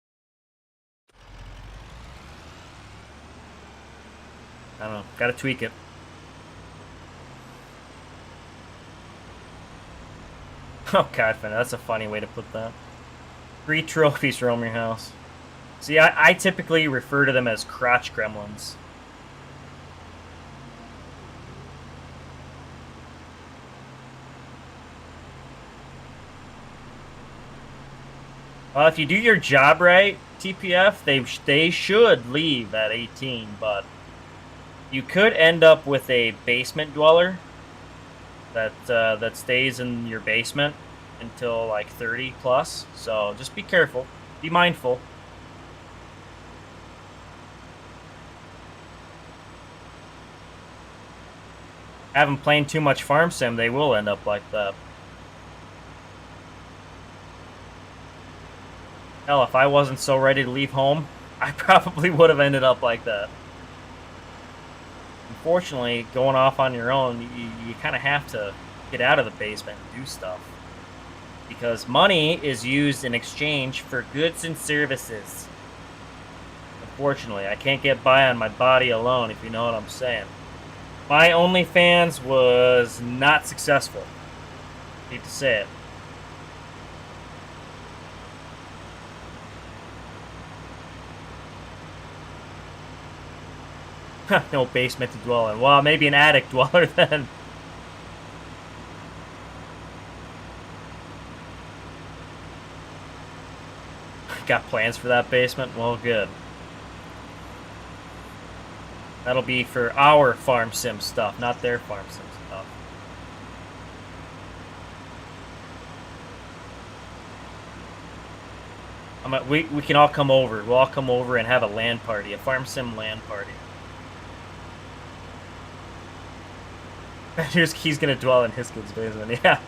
I don't know. Gotta tweak it. Oh god, that's a funny way to put that. 3 trophies roam your house. See, I typically refer to them as crotch gremlins. Well, if you do your job right, TPF, they should leave at 18, but you could end up with a basement dweller that stays in your basement until like 30 plus. So just be careful, be mindful. Have them playing too much farm sim, they will end up like that. Hell, if I wasn't so ready to leave home, I probably would have ended up like that. Unfortunately, going off on your own, you kind of have to get out of the basement and do stuff. Because money is used in exchange for goods and services. Unfortunately, I can't get by on my body alone, if you know what I'm saying. My OnlyFans was not successful. Hate to say it. No basement to dwell in. Well, maybe an attic dweller then. Got plans for that basement? Well, good. That'll be for our farm sim stuff, not their farm sim stuff. We can all come over. We'll all come over and have a LAN party, a farm sim LAN party. He's gonna dwell in his kid's basement, yeah.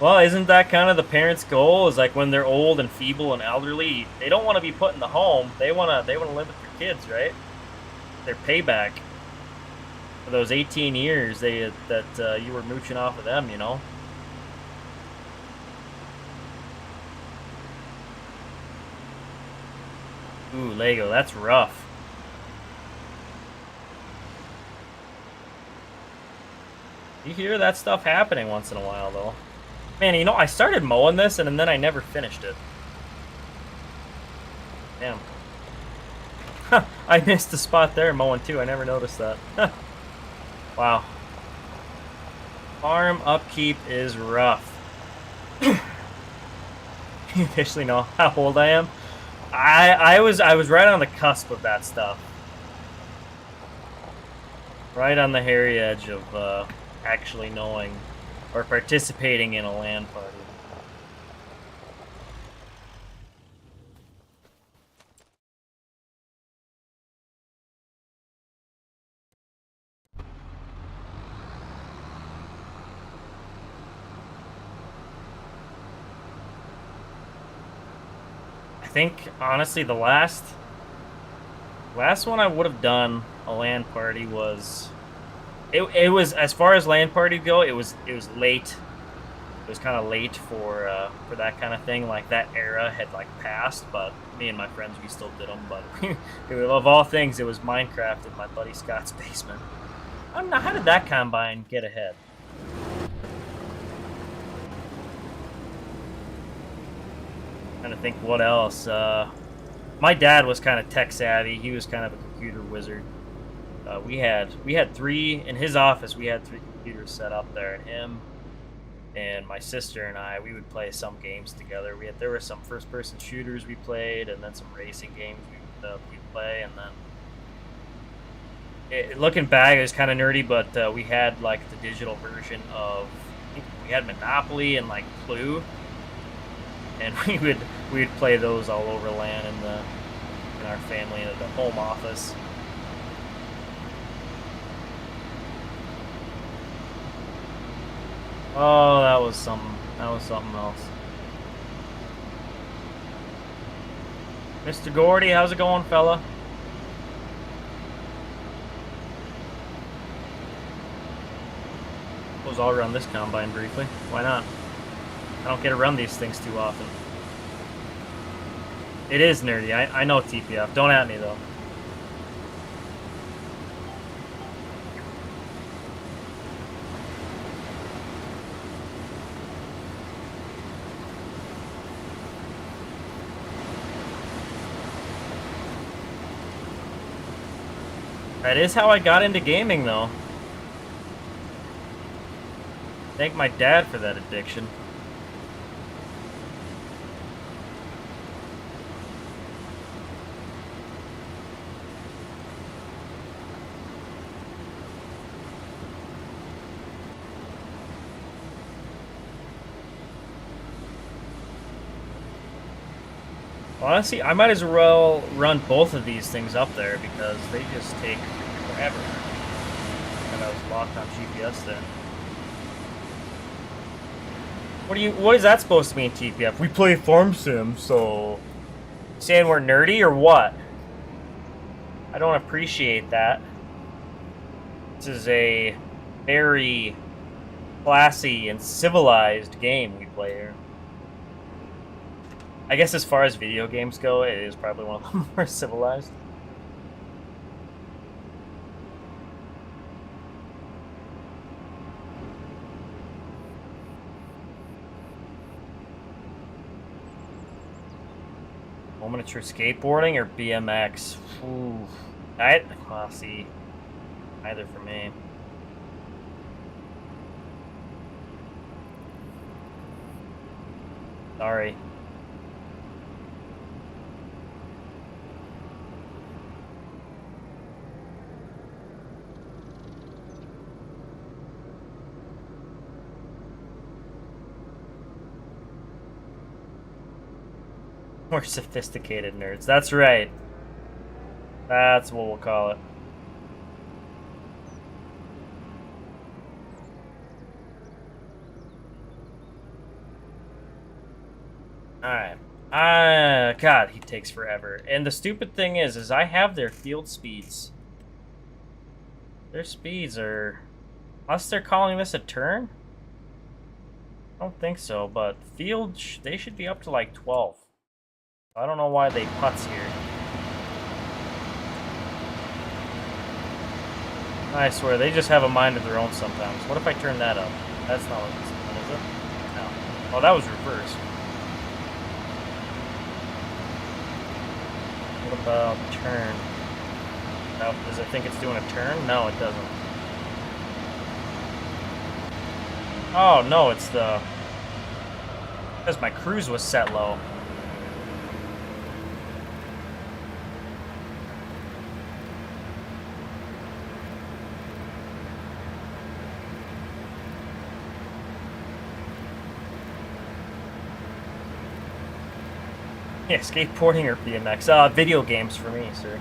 Well, isn't that kind of the parents' goal? Is like when they're old and feeble and elderly, they don't want to be put in the home. They wanna live with their kids, right? Their payback for those 18 years that you were mooching off of them, you know. Ooh, Lego, that's rough. You hear that stuff happening once in a while, though. Man, you know, I started mowing this, and then I never finished it. Damn. I missed a spot there mowing, too. I never noticed that. Wow. Farm upkeep is rough. You officially know how old I am? I was right on the cusp of that stuff. Right on the hairy edge of, actually knowing or participating in a LAN party. I think honestly the last one I would have done a LAN party was It was, as far as LAN parties go, it was late. It was kind of late for that kind of thing. Like, that era had, like, passed, but me and my friends, we still did them. But of all things, it was Minecraft in my buddy Scott's basement. I don't know, how did that combine get ahead? Trying to think what else. My dad was kind of tech savvy. He was kind of a computer wizard. We had three in his office. We had 3 computers set up there, and him and my sister and I, we would play some games together. There were some first-person shooters we played, and then some racing games we'd play, and then looking back, it was kind of nerdy, but we had like the digital version of, I think we had Monopoly and like Clue, and we would play those all over LAN in our family in the home office. Oh, that was something else. Mr. Gordy, how's it going, fella? Suppose I'll run this combine briefly. Why not? I don't get to run these things too often. It is nerdy. I know TPF. Don't at me, though. That is how I got into gaming, though. Thank my dad for that addiction. Honestly, I might as well run both of these things up there because they just take forever. And I was locked on GPS there. What is that supposed to mean, TPF? We play farm sim, so saying we're nerdy or what? I don't appreciate that. This is a very classy and civilized game we play here. I guess as far as video games go, it is probably one of the more civilized. Miniature skateboarding or BMX? Ooh. Well, see. Either for me. Sorry. More sophisticated nerds. That's right. That's what we'll call it. Alright. God, he takes forever. And the stupid thing is I have their field speeds. Their speeds are... Unless they're calling this a turn? I don't think so, but field, they should be up to like 12. I don't know why they putz here. I swear, they just have a mind of their own sometimes. What if I turn that up? That's not what it's doing, is it? No. Oh, that was reversed. What about turn? Now, does it think it's doing a turn? No, it doesn't. Oh, no, it's the... Because my cruise was set low. Yeah, skateboarding or BMX? Video games for me, sir.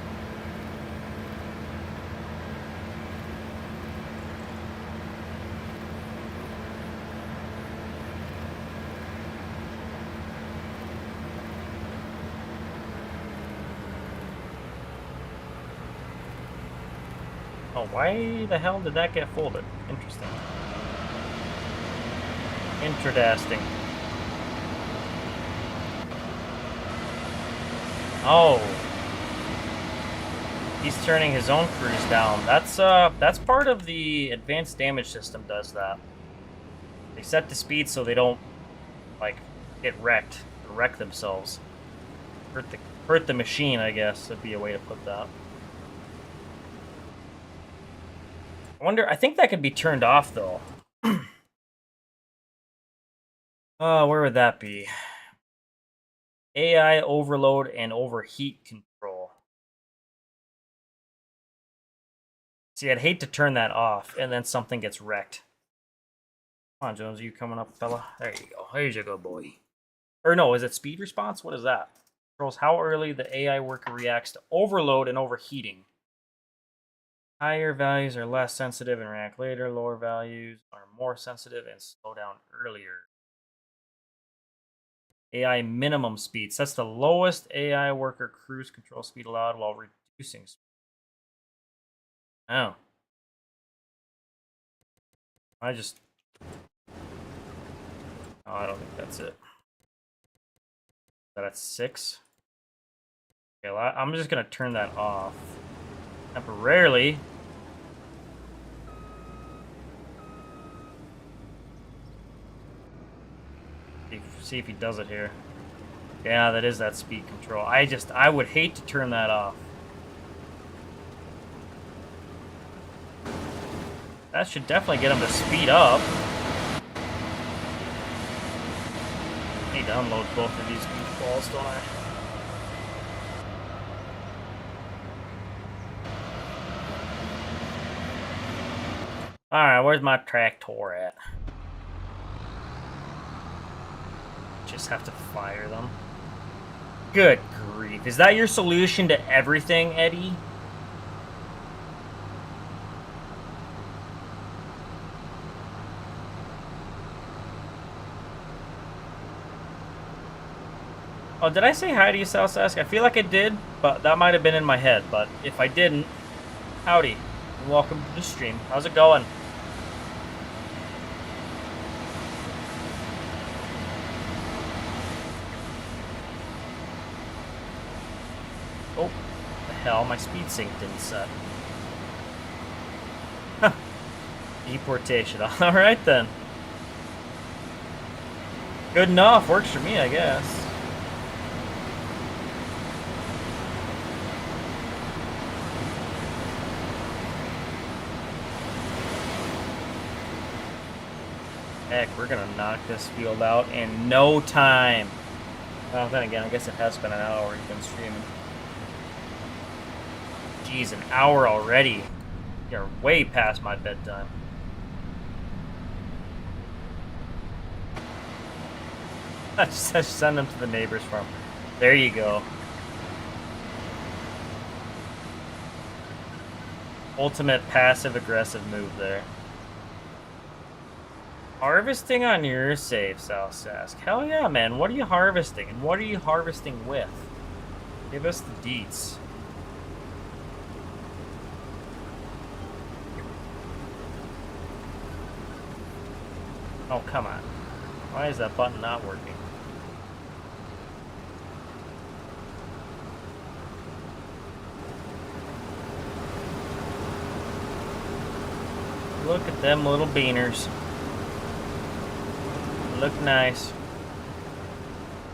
Oh, why the hell did that get folded? Interesting. Interesting. Oh. He's turning his own cruise down. That's part of the advanced damage system does that. They set the speed so they don't like get wrecked or wreck themselves. Hurt the machine, I guess would be a way to put that. I think that could be turned off though. Where would that be? AI overload and overheat control. See, I'd hate to turn that off and then something gets wrecked. Come on, Jones, are you coming up, fella? There you go. Here's your good boy. Or no, is it speed response? What is that? Controls how early the AI worker reacts to overload and overheating. Higher values are less sensitive and react later. Lower values are more sensitive and slow down earlier. AI minimum speed sets the lowest AI worker cruise control speed allowed while reducing speed. Oh. Oh, I don't think that's it. Is that at 6? Okay, well, I'm just going to turn that off. Temporarily. See if he does it here. Yeah, that is that speed control. I would hate to turn that off. That should definitely get him to speed up. I need to unload both of these goofballs, don't I? Alright, where's my tractor at? Just have to fire them. Good grief. Is that your solution to everything, Eddie? Oh, did I say hi to you, Southsask? I feel like I did, but that might have been in my head. But if I didn't, howdy. And welcome to the stream. How's it going? Oh, the hell, my speed sync didn't set. Huh. Deportation. Alright then. Good enough. Works for me, I guess. Heck, we're gonna knock this field out in no time. Well, then again, I guess it has been an hour you've been streaming. Jeez, an hour already. You're way past my bedtime. I just send them to the neighbor's farm. There you go. Ultimate passive-aggressive move there. Harvesting on your save, Southsask. Hell yeah, man. What are you harvesting? And what are you harvesting with? Give us the deets. Oh, come on. Why is that button not working? Look at them little beaners. Look nice.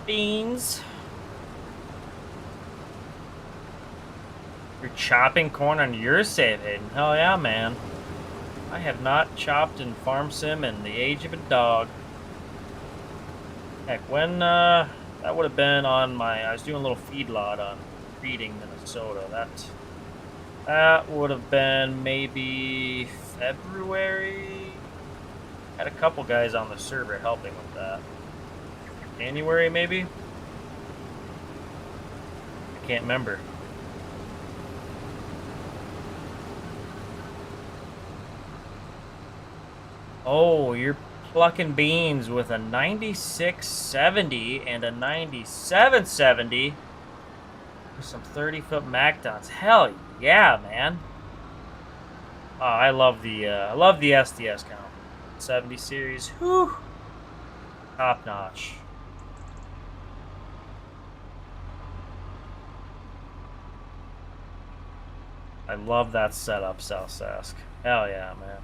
Beans. You're chopping corn on your save, Hayden. Hell yeah, man. I have not chopped in Farm Sim in the age of a dog. Heck, when, that would have been on my, I was doing a little feedlot on Feeding Minnesota. That would have been maybe February. Had a couple guys on the server helping with that. January, maybe? I can't remember. Oh, you're plucking beans with a 9670 and a 9770 with some 30-foot MacDons. Hell yeah, man! Oh, I love the SDS count. 70 series, whew, top notch. I love that setup, South Sask. Hell yeah, man.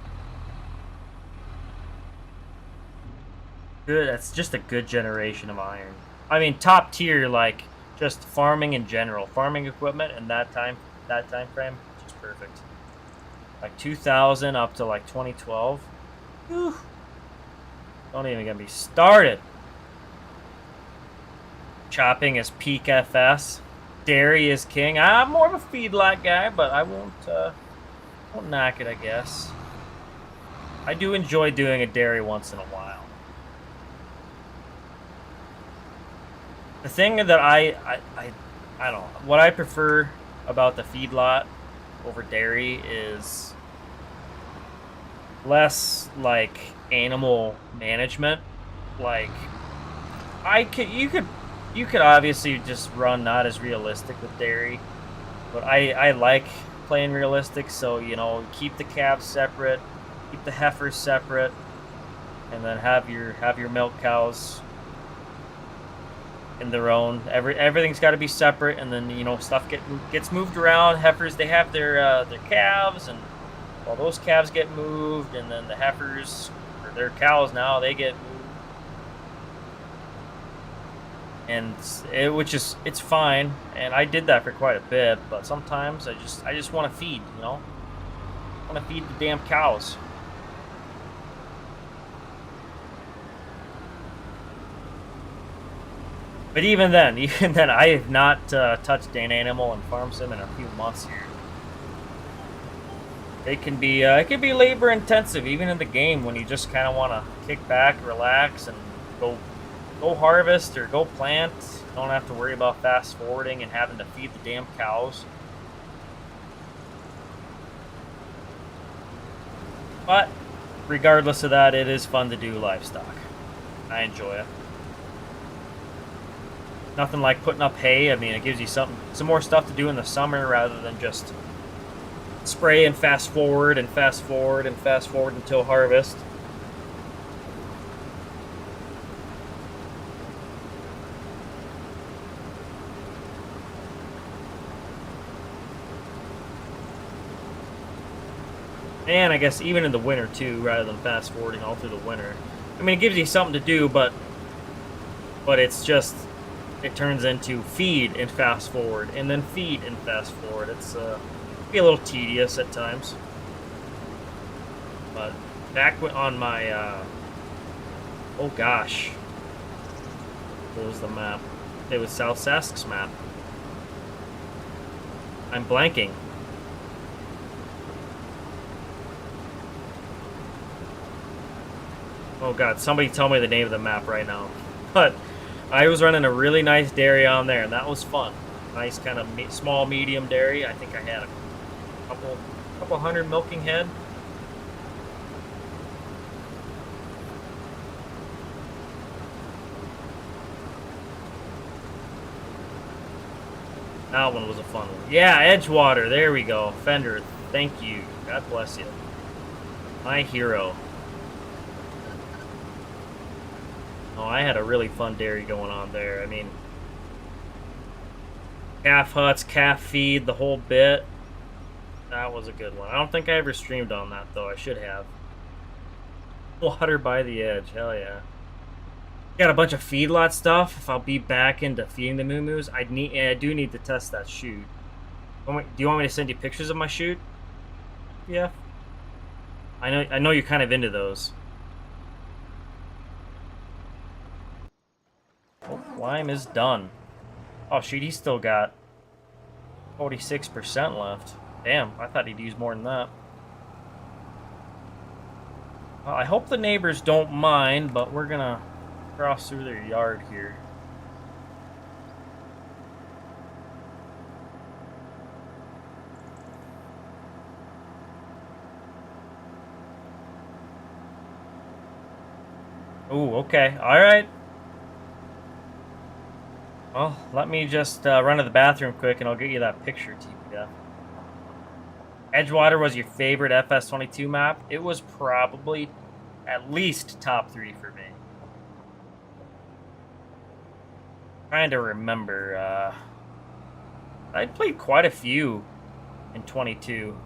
Good. That's just a good generation of iron. I mean, top tier, like just farming in general, farming equipment, and that time frame, just perfect. Like 2000 up to like 2012. Whew. Don't even get me started. Chopping is peak FS. Dairy is king. I'm more of a feedlot guy, but I won't knock it, I guess. I do enjoy doing a dairy once in a while. The thing that I don't know, what I prefer about the feedlot over dairy is less like animal management. Like you could obviously just run not as realistic with dairy, but I like playing realistic. So you know, keep the calves separate, keep the heifers separate, and then have your milk cows in their own. Everything's got to be separate, and then you know stuff gets moved around. Heifers, they have their calves, and well, those calves get moved, and then the heifers or their cows now they get moved. And it's fine, and I did that for quite a bit. But sometimes I just want to feed, you know, I want to feed the damn cows. But even then, I have not touched an animal and farm sim in a few months here. It can be labor intensive, even in the game when you just kind of want to kick back, relax, and go harvest or go plant. You don't have to worry about fast forwarding and having to feed the damn cows. But regardless of that, it is fun to do livestock. I enjoy it. Nothing like putting up hay. I mean, it gives you some more stuff to do in the summer rather than just spray and fast forward and fast forward and fast forward until harvest. And I guess even in the winter too, rather than fast forwarding all through the winter. I mean, it gives you something to do, but it's just, it turns into feed and fast forward, and then feed and fast forward. It's be a little tedious at times. But back on my oh gosh, what was the map? It was South Sask's map. I'm blanking. Oh god, somebody tell me the name of the map right now. But I was running a really nice dairy on there, and that was fun. Nice kind of small, medium dairy. I think I had a couple hundred milking head. That one was a fun one. Yeah, Edgewater. There we go. Fender. Thank you. God bless you. My hero. Oh, I had a really fun dairy going on there. I mean, calf huts, calf feed, the whole bit. That was a good one. I don't think I ever streamed on that, though. I should have. Water by the edge. Hell yeah. Got a bunch of feedlot stuff. If I'll be back into feeding the moo-moos, I do need to test that chute. Do you want me to send you pictures of my chute? Yeah. I know you're kind of into those. Oh, lime is done. Oh shoot, he's still got 46% left. Damn, I thought he'd use more than that. Well, I hope the neighbors don't mind, but we're gonna cross through their yard here. Ooh, okay, alright. Well, let me just run to the bathroom quick, and I'll get you that picture, TPF. Edgewater was your favorite FS22 map? It was probably at least top 3 for me. Trying to remember. I played quite a few in 22.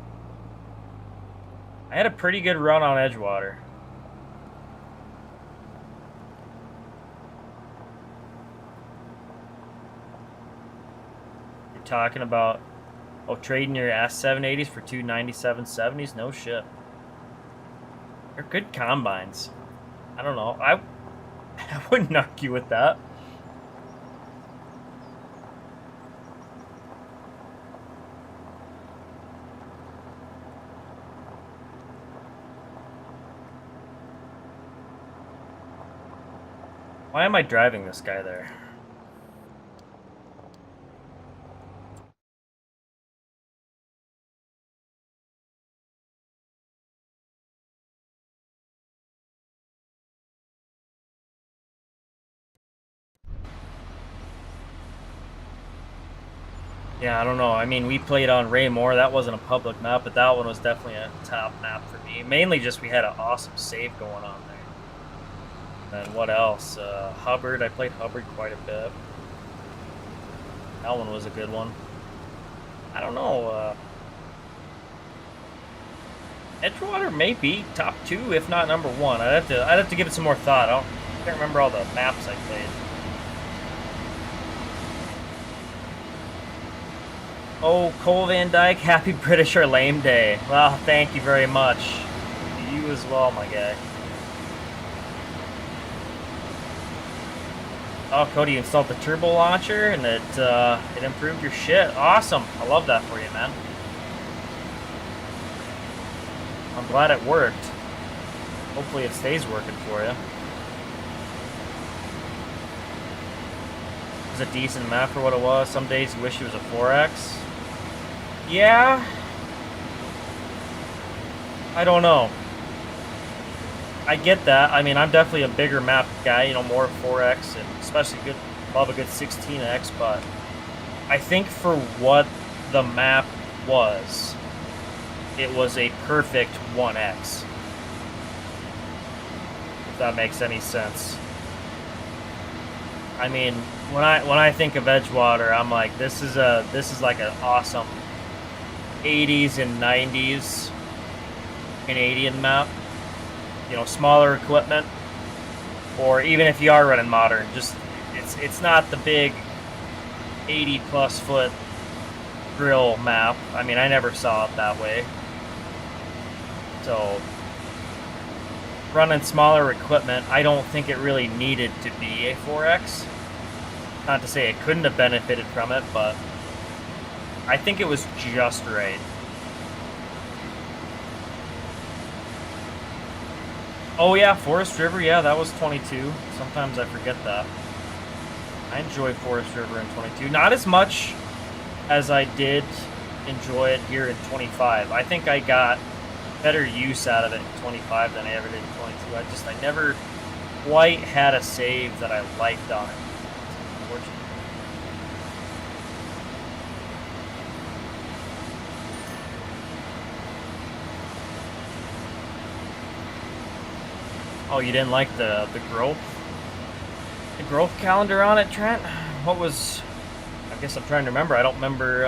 I had a pretty good run on Edgewater. You're talking about, oh, trading your S780s for two 9770s? No shit. They're good combines. I don't know. I wouldn't argue with that. Why am I driving this guy there? Yeah, I don't know. I mean, we played on Raymore. That wasn't a public map, but that one was definitely a top map for me. Mainly just we had an awesome save going on there. And what else? Hubbard. I played Hubbard quite a bit. That one was a good one. I don't know. Edgewater may be top 2, if not number 1. I'd have to give it some more thought. I can't remember all the maps I played. Oh, Cole Van Dyke, happy British or lame day. Well, thank you very much. To you as well, my guy. Oh, Cody, you installed the turbo launcher and it improved your shit. Awesome. I love that for you, man. I'm glad it worked. Hopefully it stays working for you. It was a decent map for what it was. Some days you wish it was a 4X. Yeah. I don't know. I get that. I mean, I'm definitely a bigger map guy, you know, more 4X, and especially love a good 16X, but I think for what the map was, it was a perfect 1X. If that makes any sense. I mean, when I think of Edgewater, I'm like, this is like an awesome 80s and 90s Canadian map. You know, smaller equipment, or even if you are running modern, just it's not the big 80+ foot grill map. I mean, I never saw it that way. So running smaller equipment, I don't think it really needed to be a 4X. Not to say it couldn't have benefited from it, but I think it was just right. Oh yeah, Forest River, yeah, that was 22. Sometimes I forget that. I enjoy Forest River in 22. Not as much as I did enjoy it here in 25. I think I got better use out of it in 25 than I ever did in 22. I never quite had a save that I liked on it. Unfortunately. Oh, you didn't like the growth calendar on it, Trent? What was? I guess I'm trying to remember. I don't remember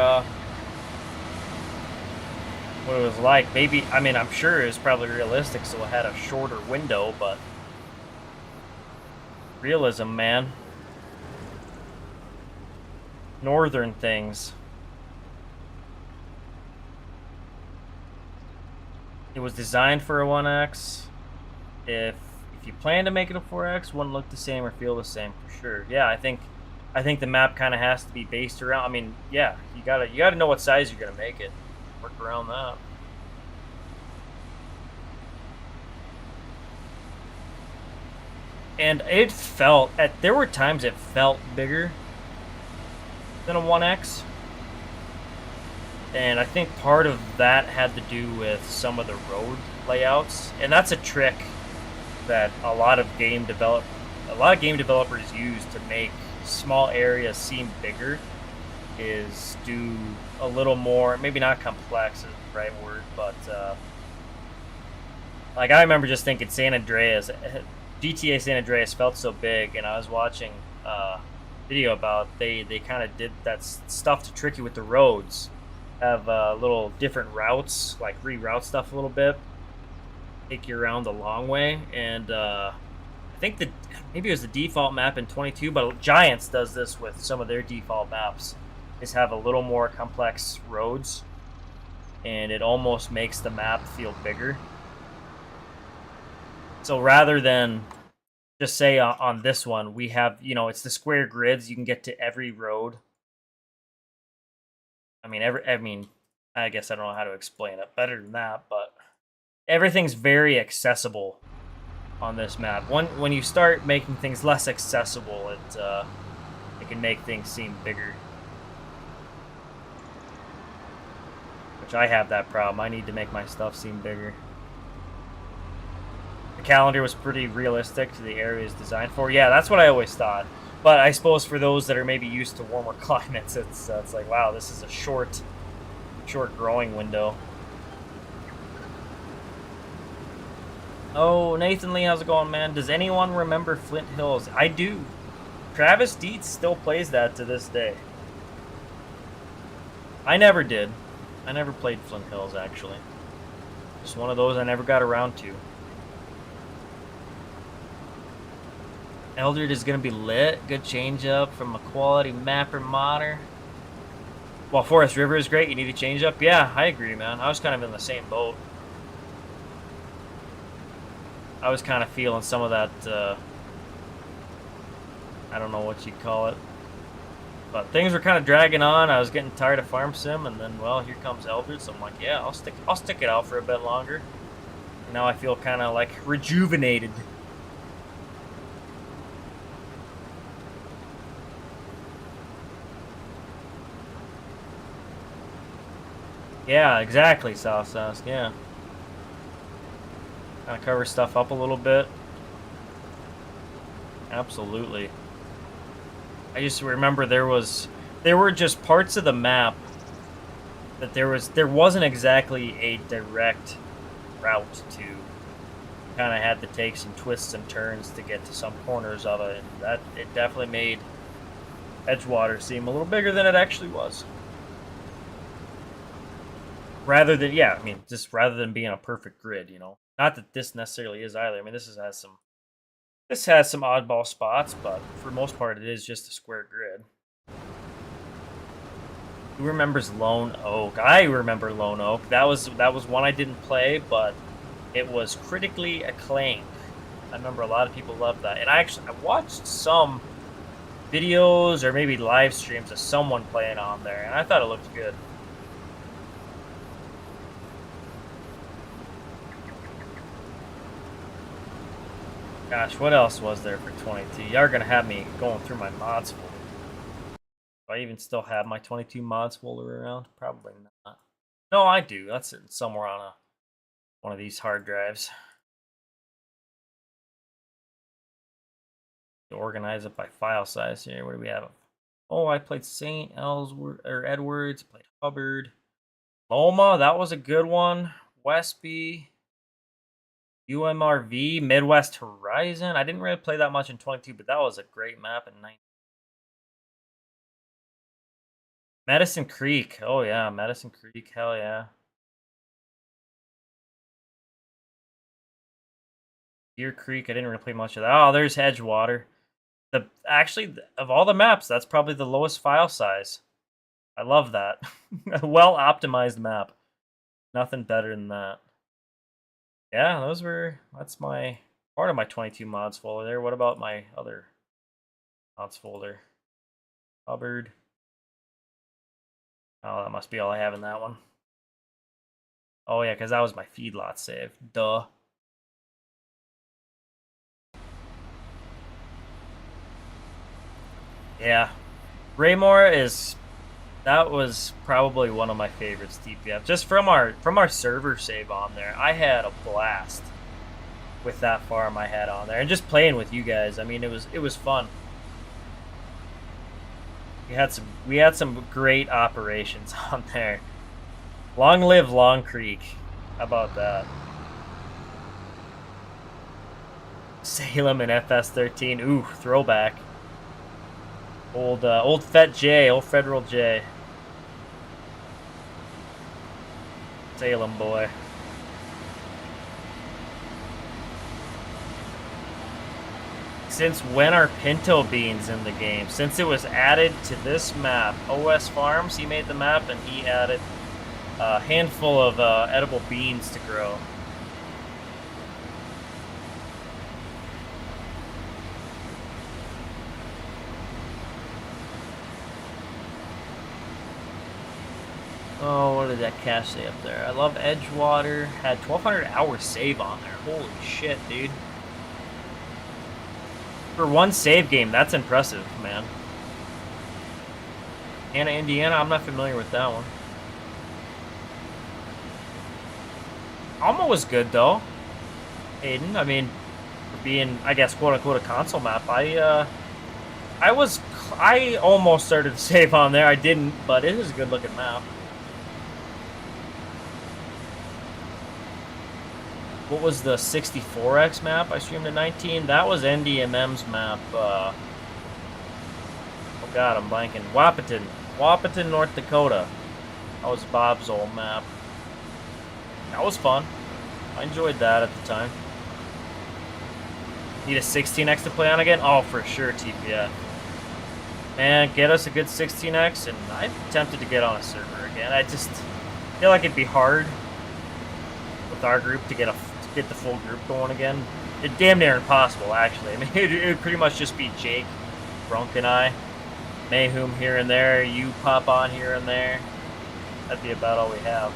what it was like. Maybe, I mean, I'm sure it was probably realistic, so it had a shorter window, but realism, man. Northern things. It was designed for a 1X. If you plan to make it a 4X, wouldn't look the same or feel the same for sure. Yeah, I think the map kind of has to be based around. I mean, yeah, you gotta know what size you're gonna make it. Work around that. And it felt there were times it felt bigger than a 1X. And I think part of that had to do with some of the road layouts, and that's a trick that a lot of game developers use to make small areas seem bigger, is do a little more, maybe not complex is the right word, but like I remember just thinking GTA San Andreas felt so big, and I was watching a video about they kind of did that stuff to trick you with the roads, have little different routes, like reroute stuff a little bit, take you around the long way. And I think that maybe it was the default map in 22, but Giants does this with some of their default maps. Is have a little more complex roads, and it almost makes the map feel bigger. So rather than just say on this one, we have, it's the square grids. You can get to every road. I guess I don't know how to explain it better than that, but everything's very accessible on this map. When you start making things less accessible, it can make things seem bigger. Which I have that problem. I need to make my stuff seem bigger. The calendar was pretty realistic to the area it's designed for. Yeah, that's what I always thought. But I suppose for those that are maybe used to warmer climates, it's like, wow, this is a short growing window. Oh, Nathan Lee, how's it going, man? Does anyone remember Flint Hills? I do. Travis Dietz still plays that to this day. I never did. I never played Flint Hills, actually. Just one of those I never got around to. Eldred is going to be lit. Good change up from a quality mapper modder. While Forest River is great, you need a change up. Yeah, I agree, man. I was kind of in the same boat. I was kind of feeling some of that, I don't know what you'd call it. But things were kind of dragging on. I was getting tired of Farm Sim, and then, well, here comes Eldred. So I'm like, yeah, I'll stick it out for a bit longer. And now I feel kind of like rejuvenated. Yeah, exactly, South. Yeah. Kind of cover stuff up a little bit. Absolutely. I just remember there were just parts of the map that there wasn't exactly a direct route to. Kind of had to take some twists and turns to get to some corners of it, and that it definitely made Edgewater seem a little bigger than it actually was. Rather than rather than being a perfect grid, Not that this necessarily is either. I mean, this has some oddball spots, but for the most part, it is just a square grid. Who remembers Lone Oak? I remember Lone Oak. That was one I didn't play, but it was critically acclaimed. I remember a lot of people loved that, and I watched some videos or maybe live streams of someone playing on there, and I thought it looked good. Gosh, what else was there for 22? Y'all are going to have me going through my mods folder. Do I even still have my 22 mods folder around? Probably not. No, I do. That's sitting somewhere on one of these hard drives. To organize it by file size here. What do we have? Oh, I played St. Edwards. Played Hubbard. Loma, that was a good one. Westby. UMRV, Midwest Horizon. I didn't really play that much in 22, but that was a great map in 19. Medicine Creek. Oh, yeah. Medicine Creek. Hell yeah. Deer Creek. I didn't really play much of that. Oh, there's Edgewater. Actually, of all the maps, that's probably the lowest file size. I love that. A well-optimized map. Nothing better than that. Yeah, that's my part of my 22 mods folder there. What about my other mods folder? Hubbard. Oh, that must be all I have in that one. Oh yeah, because that was my feedlot save. Duh. Yeah. Raymore that was probably one of my favorites DPF. Just from our server save on there, I had a blast with that farm I had on there, and just playing with you guys. I mean, it was fun. We had some great operations on there. Long live Long Creek. How about that? Salem and FS13. Ooh, throwback. Old Fet J, old Federal J. Salem boy. Since when are pinto beans in the game? Since it was added to this map. OS Farms, he made the map and he added a handful of edible beans to grow. Oh, what did that cache say up there? I love Edgewater. Had 1,200 hours save on there. Holy shit, dude. For one save game, that's impressive, man. Anna, Indiana, I'm not familiar with that one. Alma was good, though. Aiden, I mean, for being, I guess, quote-unquote, a console map, I almost started to save on there. I didn't, but it is a good-looking map. What was the 64X map I streamed in 19? That was NDMM's map. Oh god, I'm blanking. Wahpeton, North Dakota. That was Bob's old map. That was fun. I enjoyed that at the time. Need a 16X to play on again? Oh, for sure, TPF. Man, get us a good 16X, and I'm tempted to get on a server again. I just feel like it'd be hard with our group to get the full group going again. It's damn near impossible, actually. I mean, it would pretty much just be Jake, Brunk, and I. Mayhem here and there. You pop on here and there. That'd be about all we have.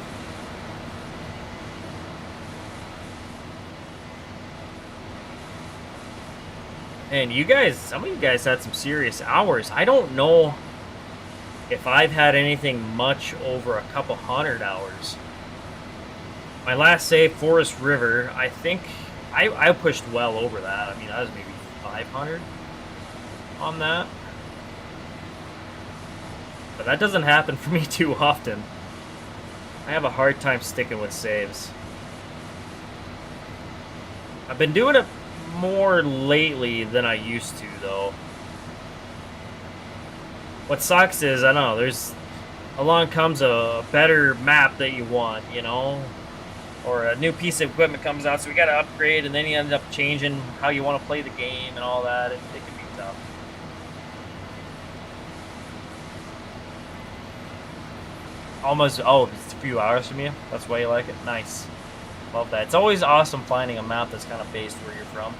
And you guys, some of you guys had some serious hours. I don't know if I've had anything much over a couple hundred hours. My last save, Forest River, I think I pushed well over that. I mean, I was maybe 500 on that. But that doesn't happen for me too often. I have a hard time sticking with saves. I've been doing it more lately than I used to, though. What sucks is, I don't know, there's along comes a better map that you want, you know? Or a new piece of equipment comes out, so we gotta upgrade, and then you end up changing how you want to play the game and all that. It can be tough. Almost, oh, it's a few hours from you? That's why you like it? Nice. Love that. It's always awesome finding a map that's kind of based where you're from.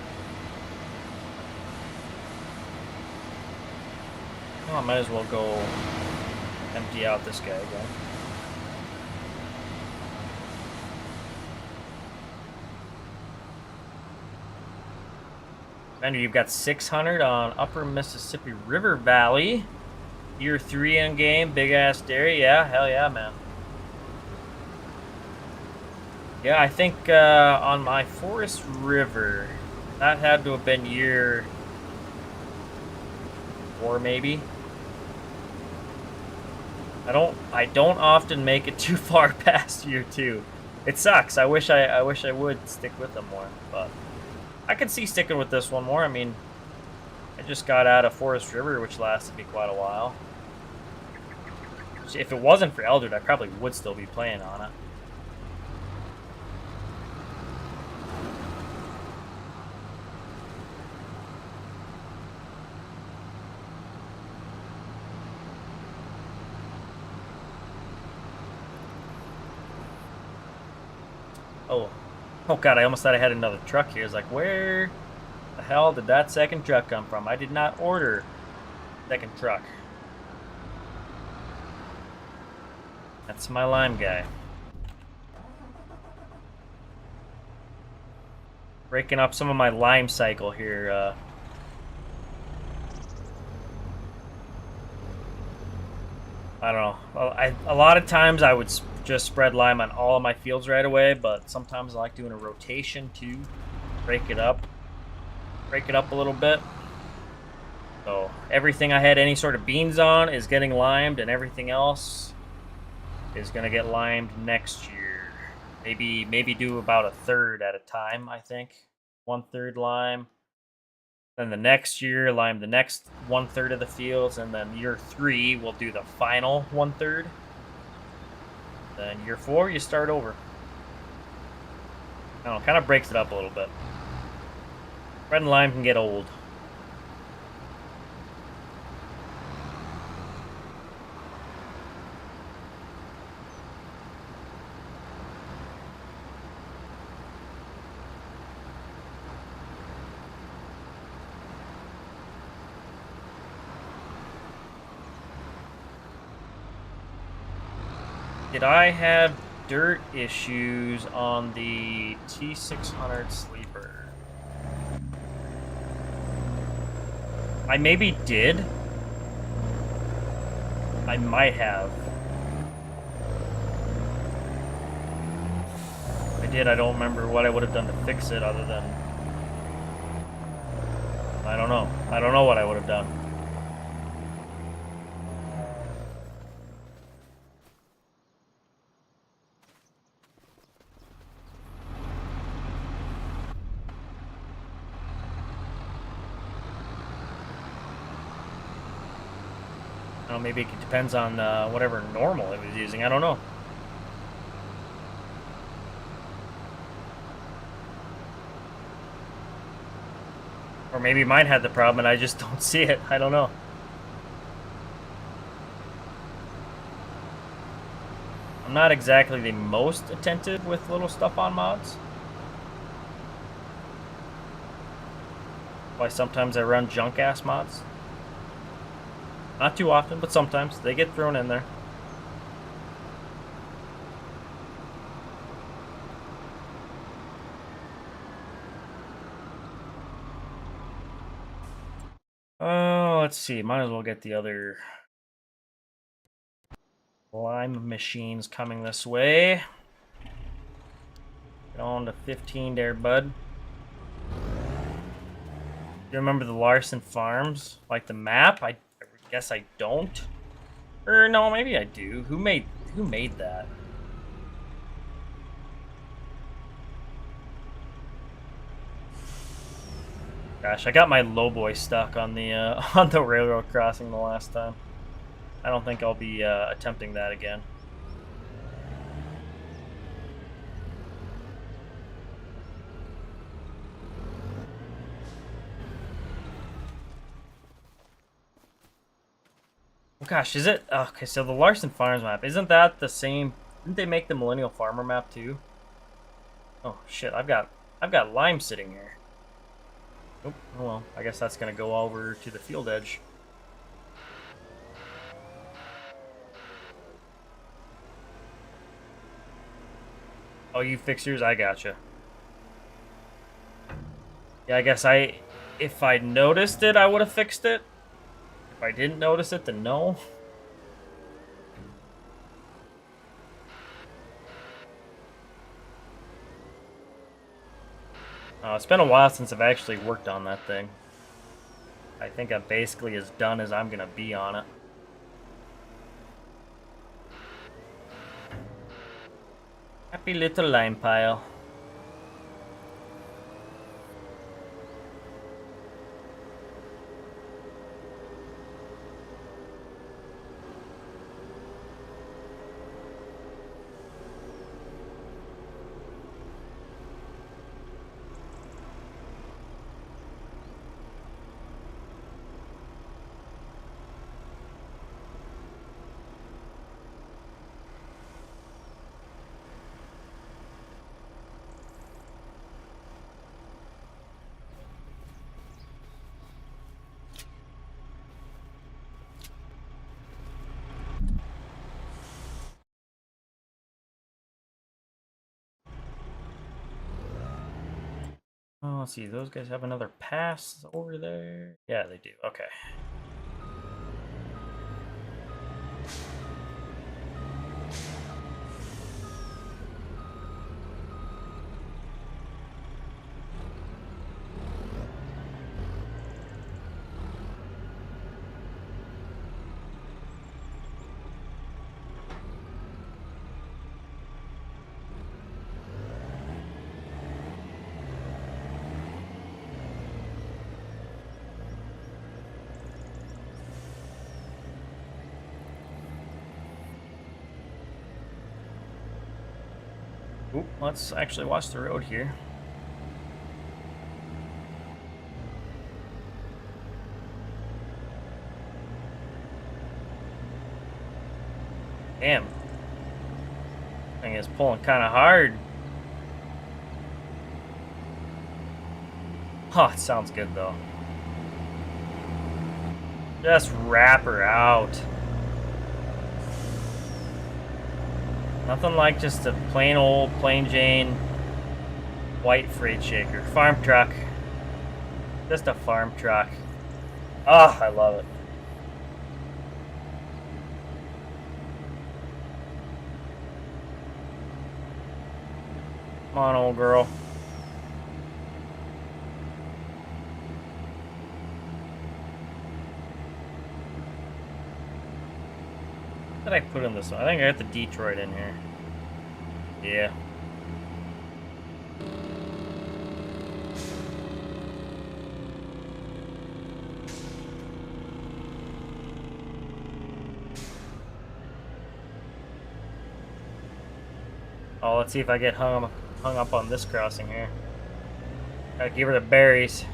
Well, I might as well go empty out this guy again. Bender, you've got 600 on Upper Mississippi River Valley. Year 3 in game, big ass dairy. Yeah, hell yeah, man. Yeah, I think on my Forest River, that had to have been year 4, maybe. I don't often make it too far past year 2. It sucks. I wish I would stick with them more, but I could see sticking with this one more. I mean, I just got out of Forest River, which lasted me quite a while. If it wasn't for Eldred, I probably would still be playing on it. Oh god, I almost thought I had another truck here. It's like, where the hell did that second truck come from? I did not order second truck. That's my lime guy. Breaking up some of my lime cycle here. I don't know. A lot of times I would just spread lime on all of my fields right away, but sometimes I like doing a rotation too. Break it up a little bit. So everything I had any sort of beans on is getting limed, and everything else is gonna get limed next year. Maybe do about a third at a time, I think. 1/3 lime. Then the next year, lime the next 1/3 of the fields, and then year 3 we'll do the final 1/3. Then year 4, you start over. I don't know, kind of breaks it up a little bit. Red and lime can get old. Did I have dirt issues on the T600 sleeper? I maybe did. I might have. If I did, I don't remember what I would have done to fix it other than... I don't know. I don't know what I would have done. I don't know, maybe it depends on whatever normal it was using. I don't know. Or maybe mine had the problem and I just don't see it. I don't know. I'm not exactly the most attentive with little stuff on mods. Why sometimes I run junk-ass mods. Not too often, but sometimes they get thrown in there. Oh, let's see. Might as well get the other lime machines coming this way. Get on to 15 there, bud. You remember the Larson Farms? Like the map? I guess I don't. Or no, maybe I do. Who made that? Gosh, I got my lowboy stuck on the on the railroad crossing the last time. I don't think I'll be attempting that again. Oh gosh, is it? Okay, so the Larson Farms map, isn't that the same? Didn't they make the Millennial Farmer map too? Oh shit, I've got lime sitting here. Oh well, I guess that's gonna go over to the field edge. Oh, you fixers, I gotcha. Yeah, I guess if I noticed it, I would have fixed it. If I didn't notice it, then no. It's been a while since I've actually worked on that thing. I think I'm basically as done as I'm gonna be on it. Happy little lime pile. Oh, let's see. Those guys have another pass over there. Yeah, they do. Okay. Oop, let's actually watch the road here. Damn. Thing is pulling kind of hard. Oh, it sounds good though. Just wrap her out. Nothing like just a plain old, plain Jane white freight shaker. Farm truck. Just a farm truck. Ah, oh, I love it. Come on, old girl. What did I put in this one? I think I got the Detroit in here. Yeah. Oh, let's see if I get hung up on this crossing here. Gotta give her the berries.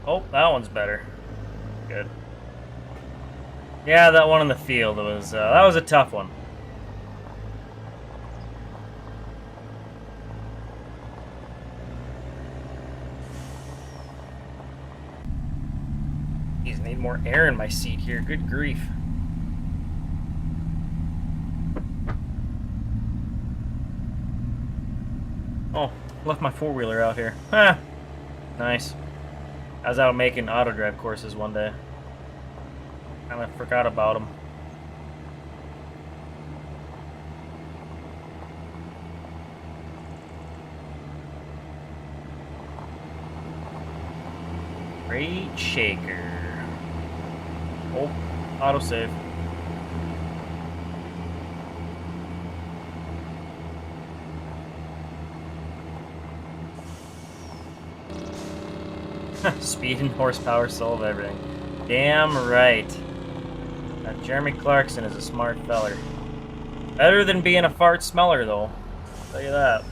Oh, that one's better. Good. Yeah, that one in the field was that was a tough one. Geez, I need more air in my seat here. Good grief. Oh, left my four-wheeler out here. Ah, nice. I was out making auto drive courses one day. Kind of forgot about them. Great shaker. Oh, autosave. Speed and horsepower solve everything. Damn right. That Jeremy Clarkson is a smart feller. Better than being a fart smeller, though. I'll tell you that.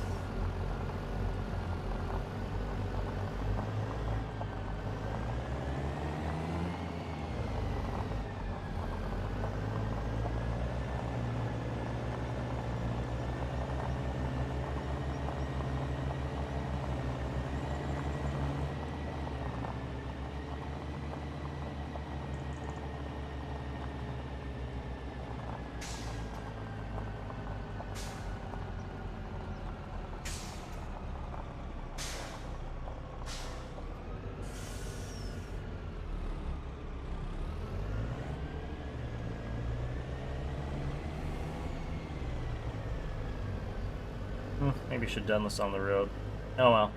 Maybe should have done this on the road. Oh well.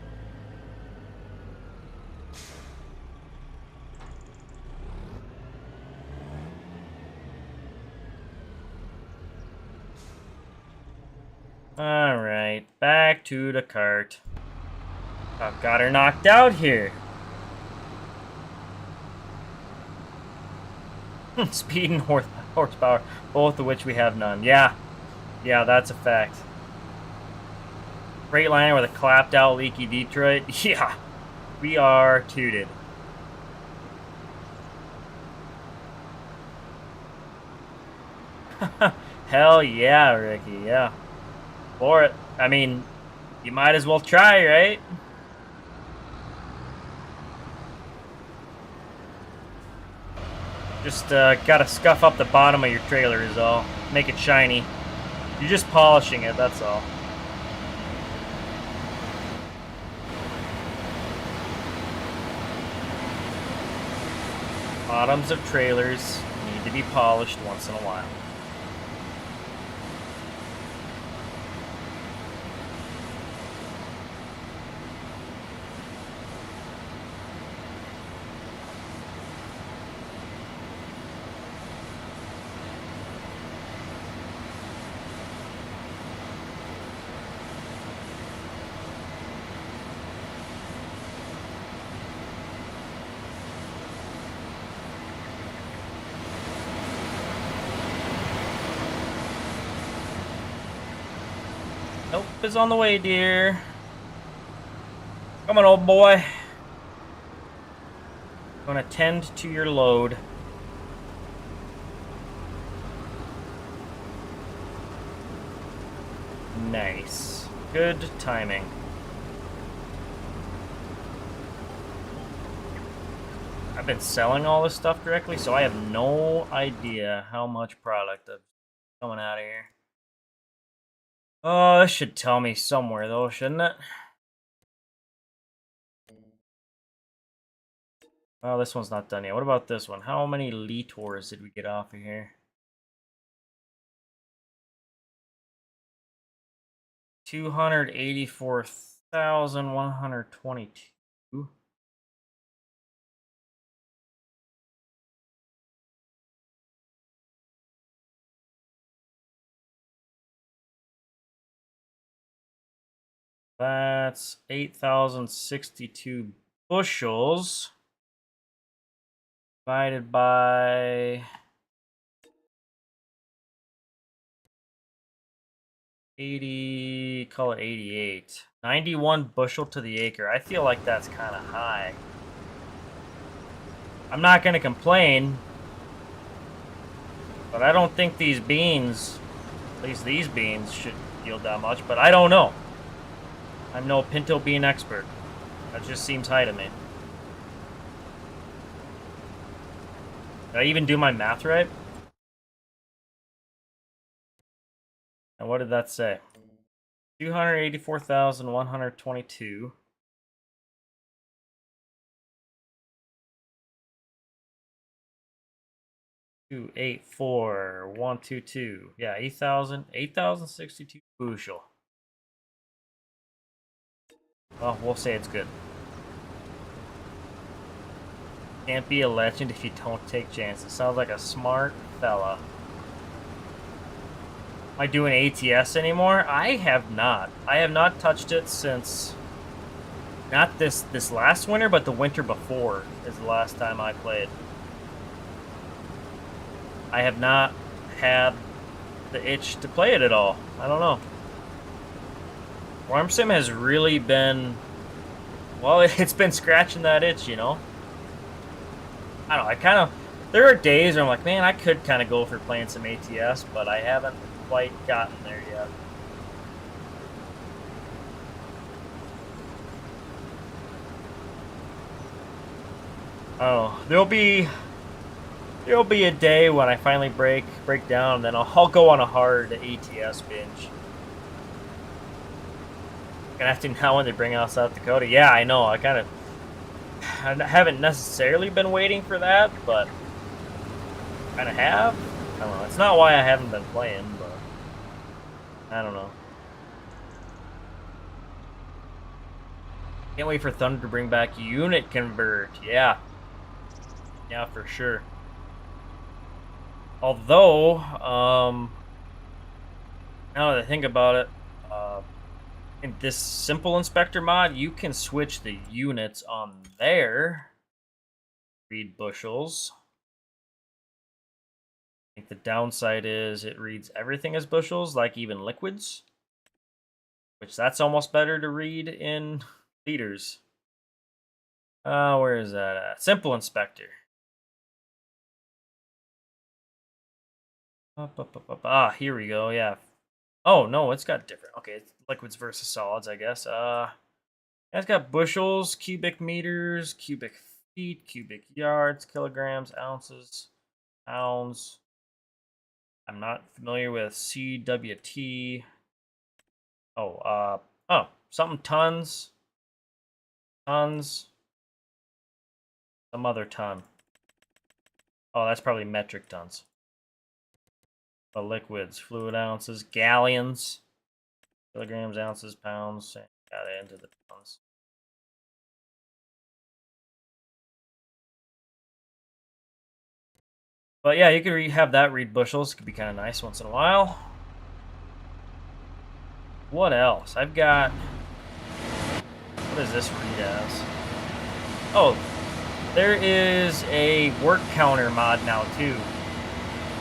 Alright, back to the cart. I've got her knocked out here. Speed and horsepower, both of which we have none. Yeah, that's a fact. Freightliner with a clapped out leaky Detroit. Yeah, we are tooted. Hell yeah, Ricky, yeah. For it. I mean, you might as well try, right? Just gotta scuff up the bottom of your trailer is all. Make it shiny. You're just polishing it, that's all. Bottoms of trailers need to be polished once in a while. Help is on the way, dear. Come on, old boy. Gonna tend to your load. Nice. Good timing. I've been selling all this stuff directly, so I have no idea how much product is coming out of here. Oh, this should tell me somewhere, though, shouldn't it? Oh, this one's not done yet. What about this one? How many liters did we get off of here? 284,122. That's 8,062 bushels divided by 80, call it 88. 91 bushel to the acre. I feel like that's kind of high. I'm not going to complain, but I don't think these beans, at least these beans, should yield that much, but I don't know. I'm no pinto bean expert. That just seems high to me. Did I even do my math right? And what did that say? 284,122. 284,122. Yeah, 8,062 bushel. Well, we'll say it's good. Can't be a legend if you don't take chances. Sounds like a smart fella. Am I doing ATS anymore? I have not. I have not touched it since not this last winter, but the winter before is the last time I played. I have not had the itch to play it at all. I don't know. Farm Sim has really been, well, it's been scratching that itch, you know? I don't know, there are days where I'm like, man, I could kind of go for playing some ATS, but I haven't quite gotten there yet. Oh, there'll be a day when I finally break down, and then I'll go on a hard ATS binge. Gonna have to now when they bring out South Dakota. Yeah, I know. I haven't necessarily been waiting for that, but kind of have. I don't know. It's not why I haven't been playing, but I don't know. Can't wait for Thunder to bring back Unit Convert. Yeah, for sure. Although, now that I think about it, in this simple inspector mod, you can switch the units on there. Read bushels. I think the downside is it reads everything as bushels, like even liquids. Which that's almost better to read in liters. Where is that at? Simple inspector. Here we go, yeah. Oh, no, it's got different. Okay, it's liquids versus solids, I guess. It's got bushels, cubic meters, cubic feet, cubic yards, kilograms, ounces, pounds. I'm not familiar with CWT. Something tons. Tons. Some other ton. Oh, that's probably metric tons. Liquids, fluid ounces, galleons, kilograms, ounces, pounds. Got it into the tons. But yeah, you could have that read bushels. It could be kind of nice once in a while. What else? I've got. What does this read as? Oh, there is a work counter mod now too.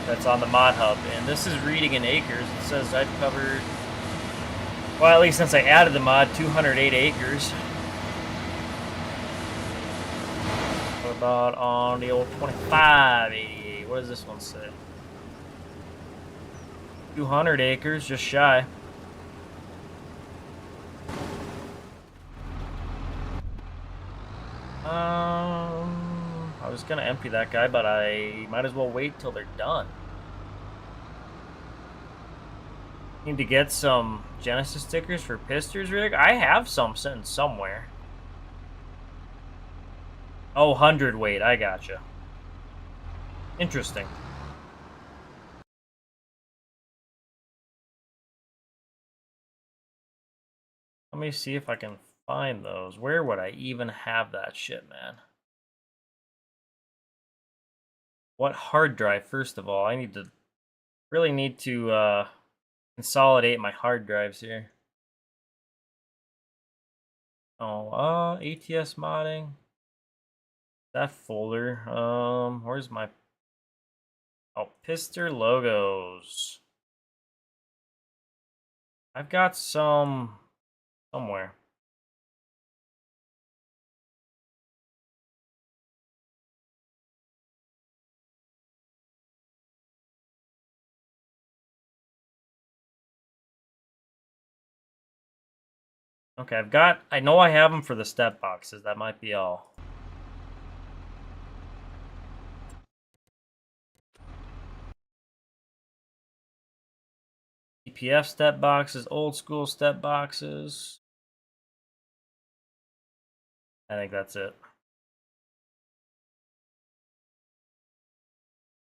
That's on the mod hub, and this is reading in acres. It says I've covered Well, at least since I added the mod, 208 acres. What about on the old 2588? What does this one say? 200 acres, just shy. I was gonna empty that guy, but I might as well wait till they're done. Need to get some Genesis stickers for Pisters rig. I have some sitting somewhere. Oh, 100 weight. I gotcha. Interesting. Let me see if I can find those. Where would I even have that shit, man? What hard drive, first of all? I really need to consolidate my hard drives here. Oh, ATS modding. That folder. Where's my... Oh, Pister logos. I've got some somewhere. Okay, I know I have them for the step boxes. That might be all. EPF step boxes, old school step boxes. I think that's it.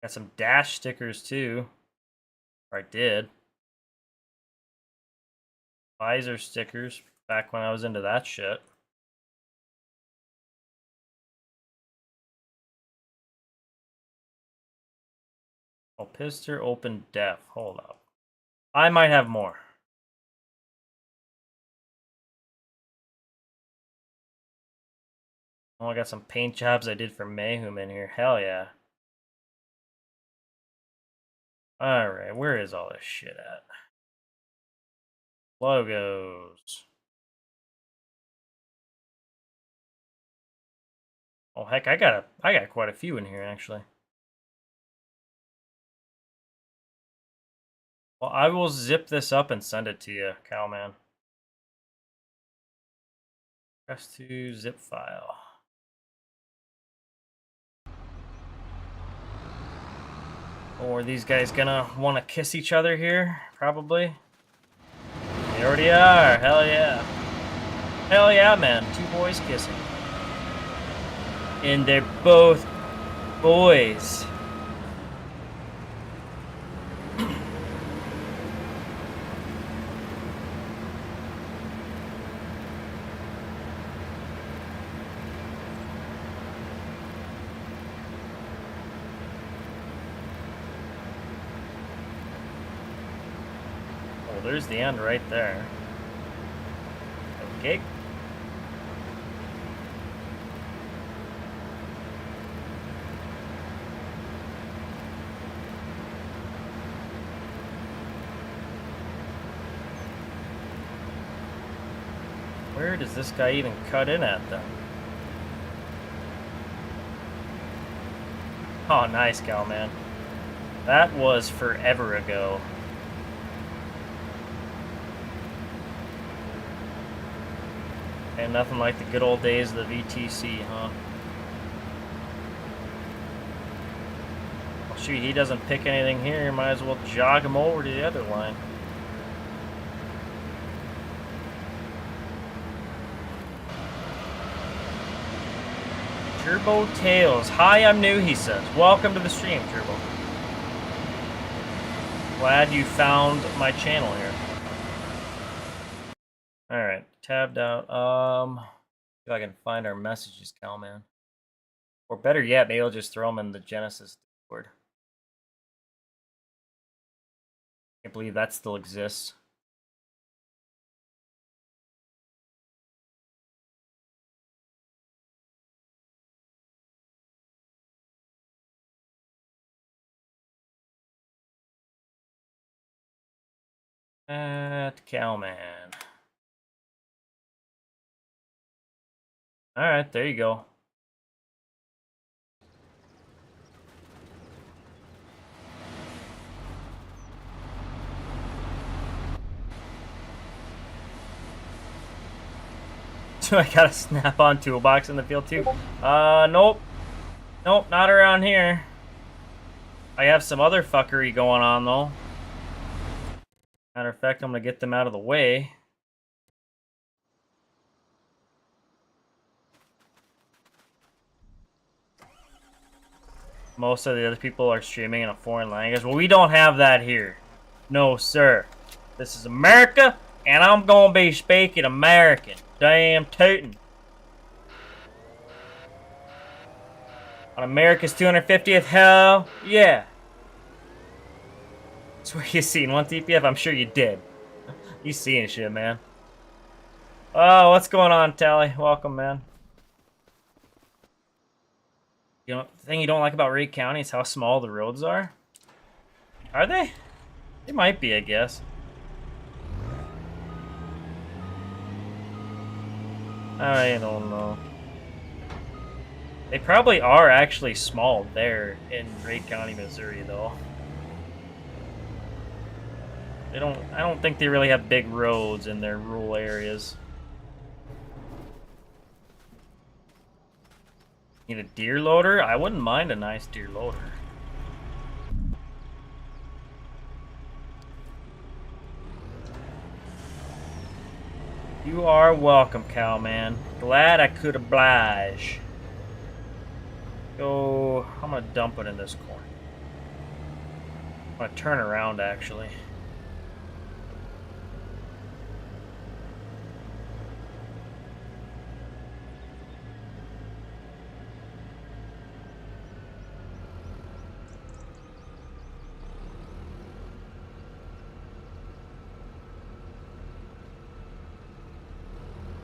Got some dash stickers too. Or I did. Visor stickers back when I was into that shit. Oh, Pister open def. Hold up. I might have more. Oh, I got some paint jobs I did for Mayhem in here. Hell yeah. Alright, where is all this shit at? Logos. Oh heck, I got quite a few in here actually. Well, I will zip this up and send it to you, Cowman. Press to zip file. Or are these guys gonna want to kiss each other here? Probably. They already are. Hell yeah. Hell yeah, man. Two boys kissing. And they're both boys. Oh, there's the end right there. Okay. Where does this guy even cut in at, then? Oh, nice, Cowman. That was forever ago. And nothing like the good old days of the VTC, huh? Well, shoot, he doesn't pick anything here. Might as well jog him over to the other line. Turbo Tails. Hi, I'm new, he says. Welcome to the stream, Turbo. Glad you found my channel here. Alright, tabbed out. See if I can find our messages, Calman. Or better yet, maybe I'll just throw them in the Genesis Discord. Can't believe that still exists. At Cowman. Alright, there you go. Do I got a snap-on toolbox in the field too? Nope. Nope, not around here. I have some other fuckery going on though. Matter of fact, I'm gonna get them out of the way. Most of the other people are streaming in a foreign language. Well, we don't have that here. No, sir. This is America, and I'm gonna be speaking American. Damn tootin'. On America's 250th, hell yeah. Swear you seen one TPF? I'm sure you did. You seeing shit, man. Oh, what's going on, Tally? Welcome, man. You know, the thing you don't like about Rake County is how small the roads are. Are they? They might be, I guess. I don't know. They probably are actually small there in Rake County, Missouri, though. I don't think they really have big roads in their rural areas. Need a deer loader? I wouldn't mind a nice deer loader. You are welcome, cowman. Glad I could oblige. Go. I'm gonna dump it in this corner. I'm gonna turn around actually.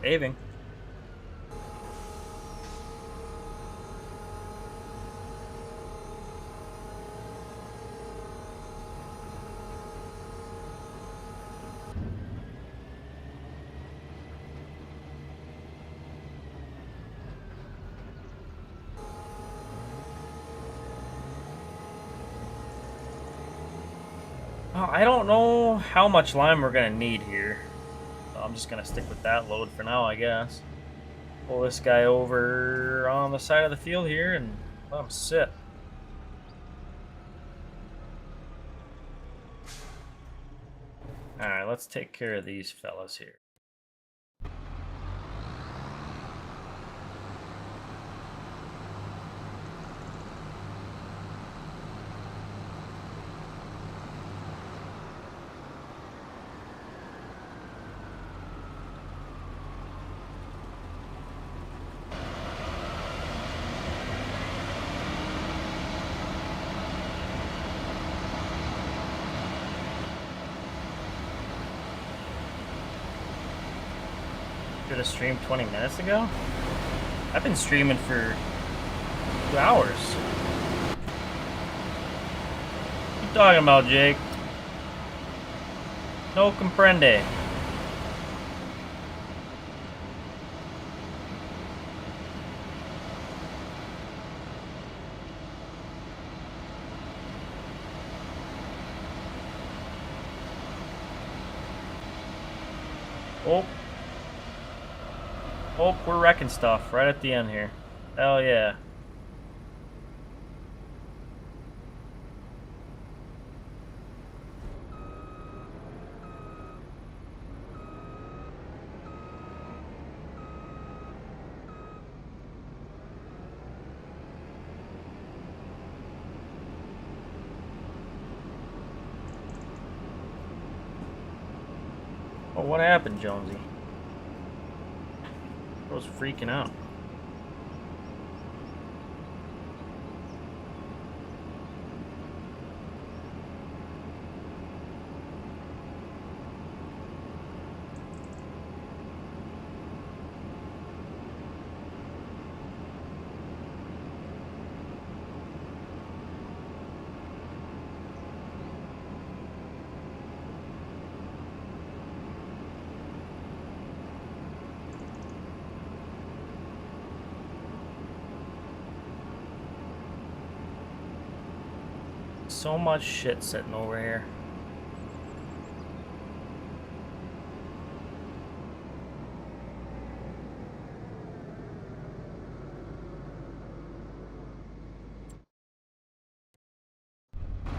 Paving. Oh, I don't know how much lime we're gonna need here. I'm just gonna stick with that load for now, I guess. Pull this guy over on the side of the field here and let him sit. Alright, let's take care of these fellas here. Should have streamed 20 minutes ago? I've been streaming for 2 hours. What you talking about, Jake? No comprende. Oh. Oh, we're wrecking stuff right at the end here. Hell yeah. Oh, what happened, Jonesy? I was freaking out. so much shit sitting over here.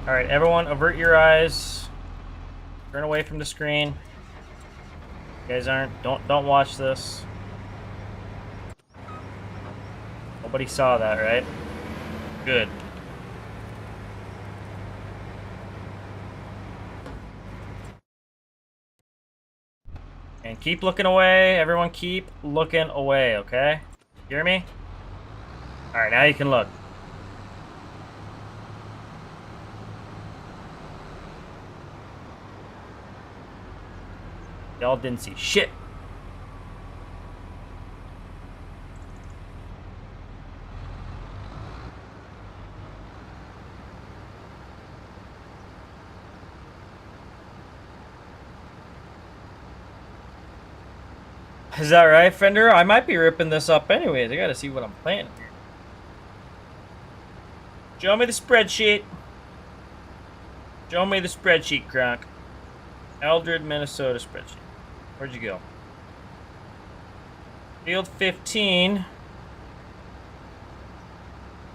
Alright, everyone, avert your eyes. Turn away from the screen. You guys don't watch this. Nobody saw that, right? Good. And keep looking away. Everyone keep looking away, okay? Hear me? Alright, now you can look. Y'all didn't see shit. Is that right, Fender? I might be ripping this up anyways. I gotta see what I'm playing here. Show me the spreadsheet. Show me the spreadsheet, Kronk. Eldred, Minnesota spreadsheet. Where'd you go? Field 15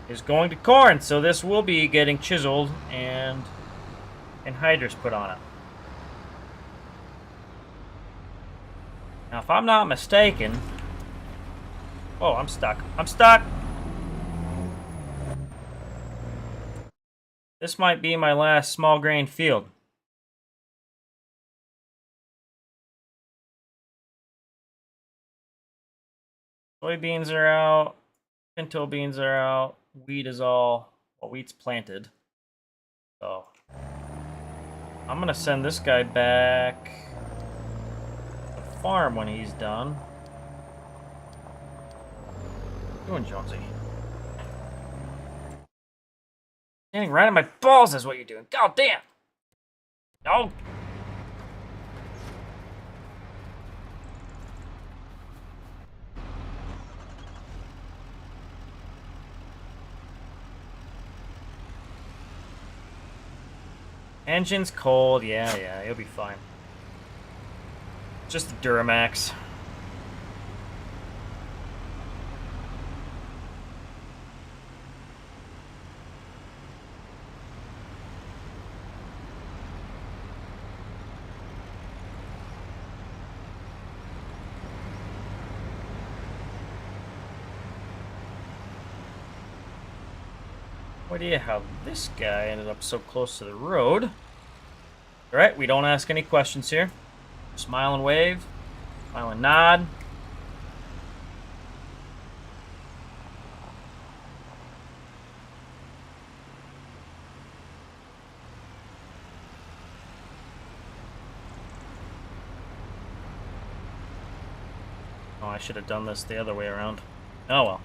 is going to corn, so this will be getting chiseled and hydrous put on it. Now, if I'm not mistaken... Oh, I'm stuck. I'm stuck! This might be my last small grain field. Soybeans are out. Pinto beans are out. Wheat is all... Well, wheat's planted. So... I'm gonna send this guy back... to the farm when he's done. What are you doing, Jonesy? Standing right on my balls is what you're doing. God damn! No! Engine's cold. Yeah, you'll be fine. Just the Duramax. No idea how this guy ended up so close to the road. Alright, we don't ask any questions here. Smile and wave. Smile and nod. Oh, I should have done this the other way around. Oh well.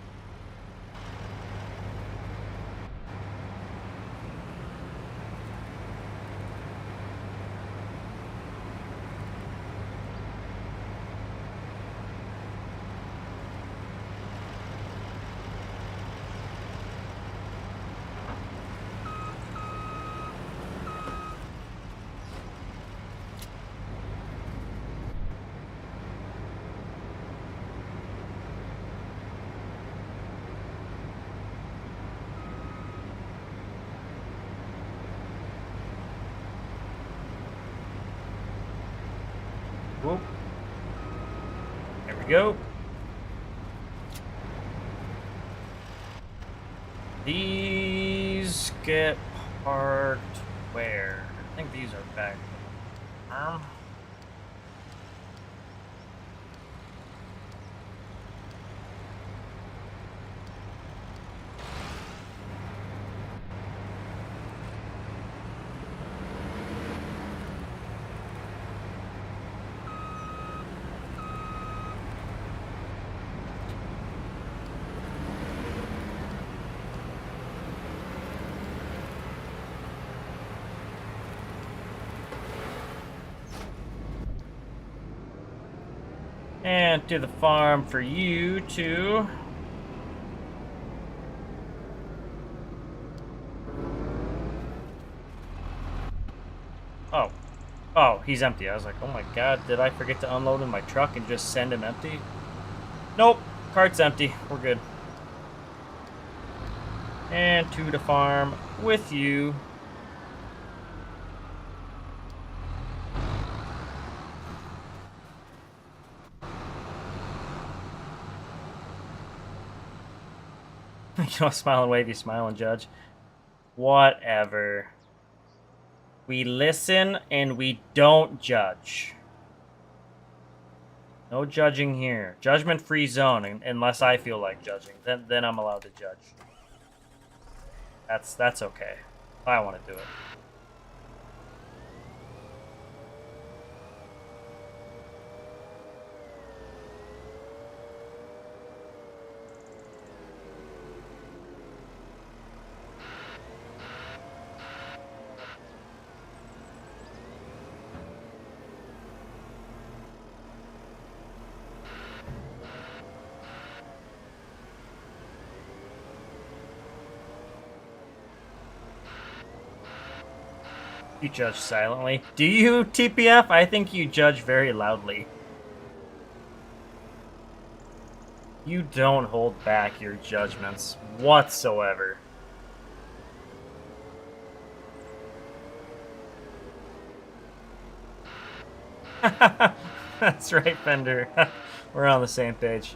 Whoop. There we go. These get parked where? I think these are back. And to the farm for you too. Oh. Oh, he's empty. I was like, oh my god, did I forget to unload in my truck and just send him empty? Nope. Cart's empty. We're good. And to the farm with you. You know, smile and wave, you smile and judge. Whatever. We listen and we don't judge. No judging here. Judgment-free zone, unless I feel like judging. Then I'm allowed to judge. That's okay. I want to do it. You judge silently. Do you, TPF? I think you judge very loudly. You don't hold back your judgments whatsoever. That's right, Fender. We're on the same page.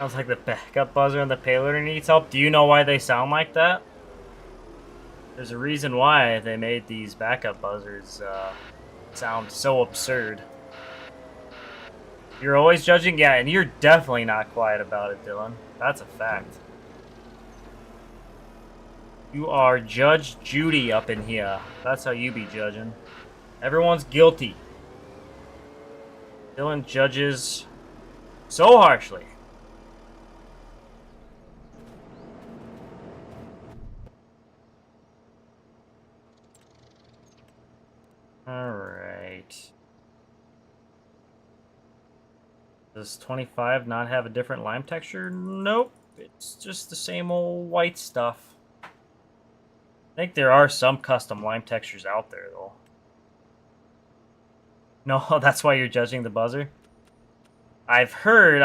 Sounds like the backup buzzer and the payloader needs help. Do you know why they sound like that? There's a reason why they made these backup buzzers sound so absurd. You're always judging? Yeah, and you're definitely not quiet about it, Dylan. That's a fact. You are Judge Judy up in here. That's how you be judging. Everyone's guilty. Dylan judges so harshly. Alright. Does 25 not have a different lime texture? Nope. It's just the same old white stuff. I think there are some custom lime textures out there, though. No, that's why you're judging the buzzer? I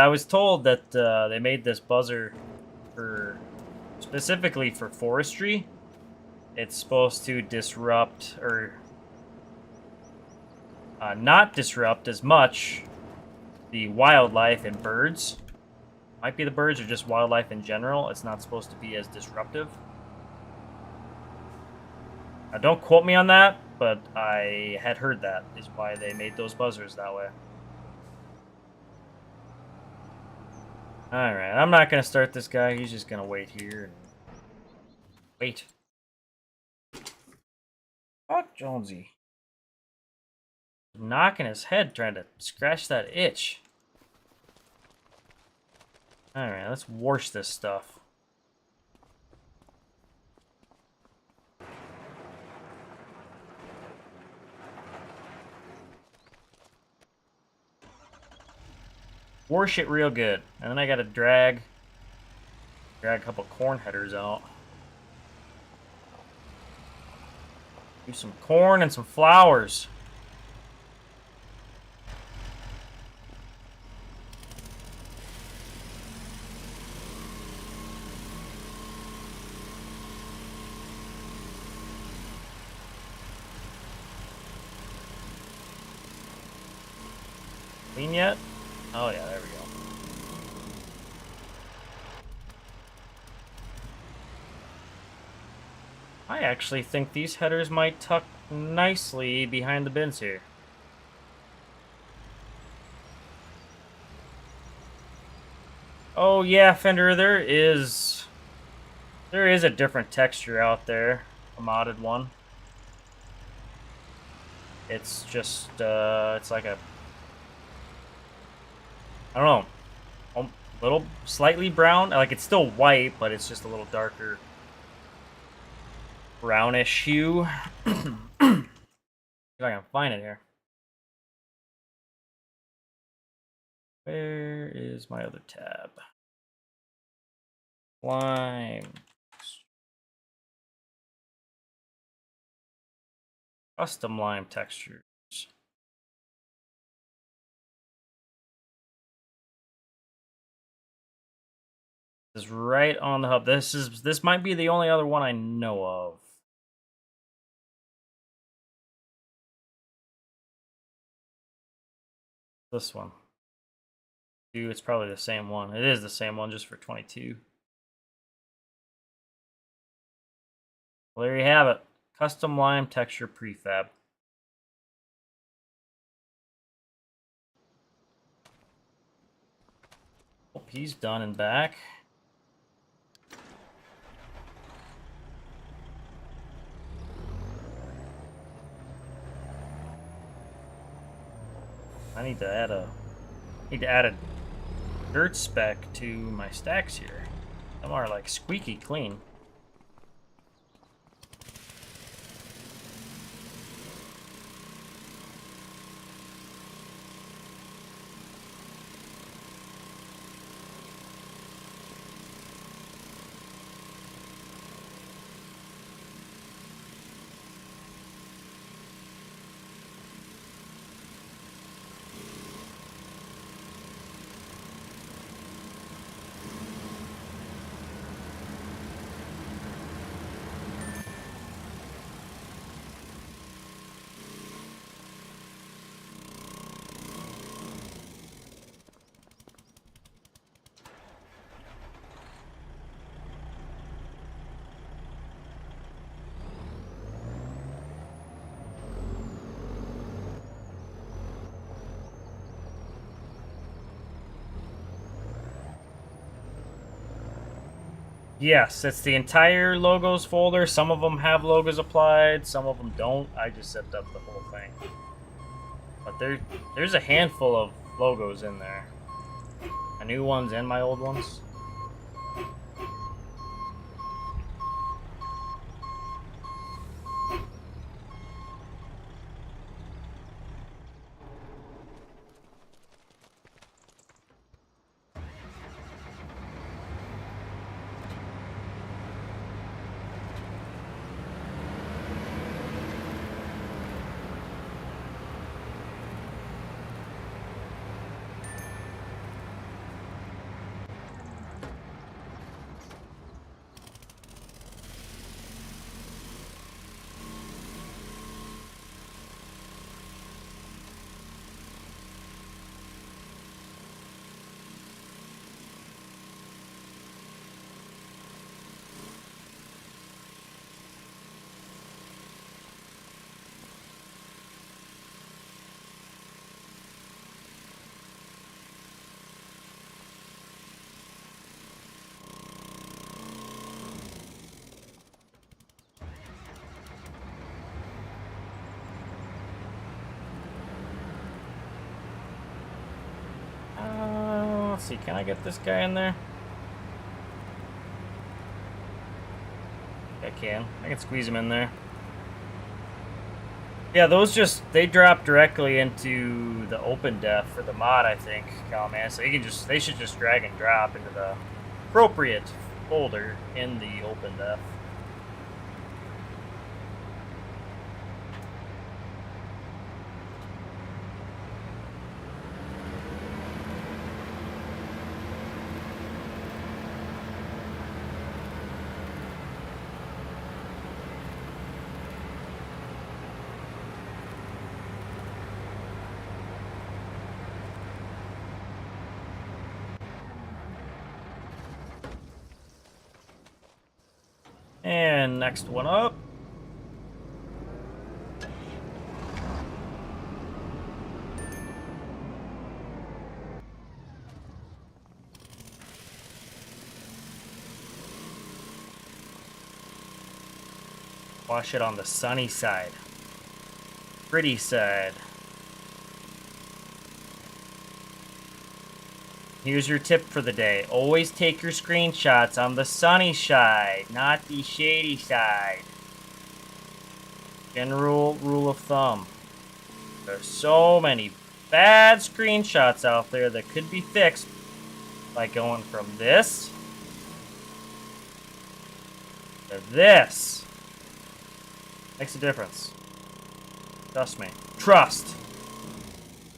was told that they made this buzzer specifically for forestry. It's supposed to disrupt, or not disrupt as much the wildlife and birds. Might be the birds or just wildlife in general. It's not supposed to be as disruptive. Now, don't quote me on that, but I had heard that is why they made those buzzers that way. Alright, I'm not going to start this guy. He's just going to wait here. And wait. Oh, Jonesy. Knocking his head trying to scratch that itch. Alright, let's wash this stuff. Wash it real good. And then I gotta drag a couple corn headers out. Do some corn and some flowers. Clean yet? Oh yeah, there we go. I actually think these headers might tuck nicely behind the bins here. Oh yeah, Fender, there is a different texture out there, a modded one. It's just, it's like a, I don't know, a little slightly brown. Like, it's still white, but it's just a little darker brownish hue. See if I can find it here. Where is my other tab? Lime. Custom lime textures. This is right on the hub. This might be the only other one I know of. This one. Dude, it's probably the same one. It is the same one, just for 22. Well, there you have it. Custom lime texture prefab. Oh, he's done and back. I need to add a dirt spec to my stacks here. Some are like squeaky clean. Yes, it's the entire logos folder. Some of them have logos applied, some of them don't. I just set up the whole thing. But there's a handful of logos in there. My new ones and my old ones. Let's see, can I get this guy in there? I can squeeze him in there. Yeah, those they drop directly into the open def for the mod, I think, Calman. So they should just drag and drop into the appropriate folder in the open def. And next one up. Wash it on the sunny side. pretty side. Here's your tip for the day. Always take your screenshots on the sunny side, not the shady side. General rule of thumb. There's so many bad screenshots out there that could be fixed by going from this to this. Makes a difference. Trust me. Trust.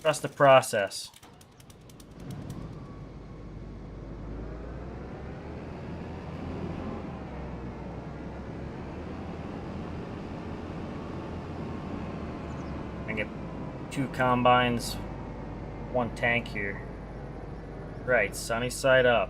Trust the process. I get 2 combines, 1 tank here. Right, sunny side up.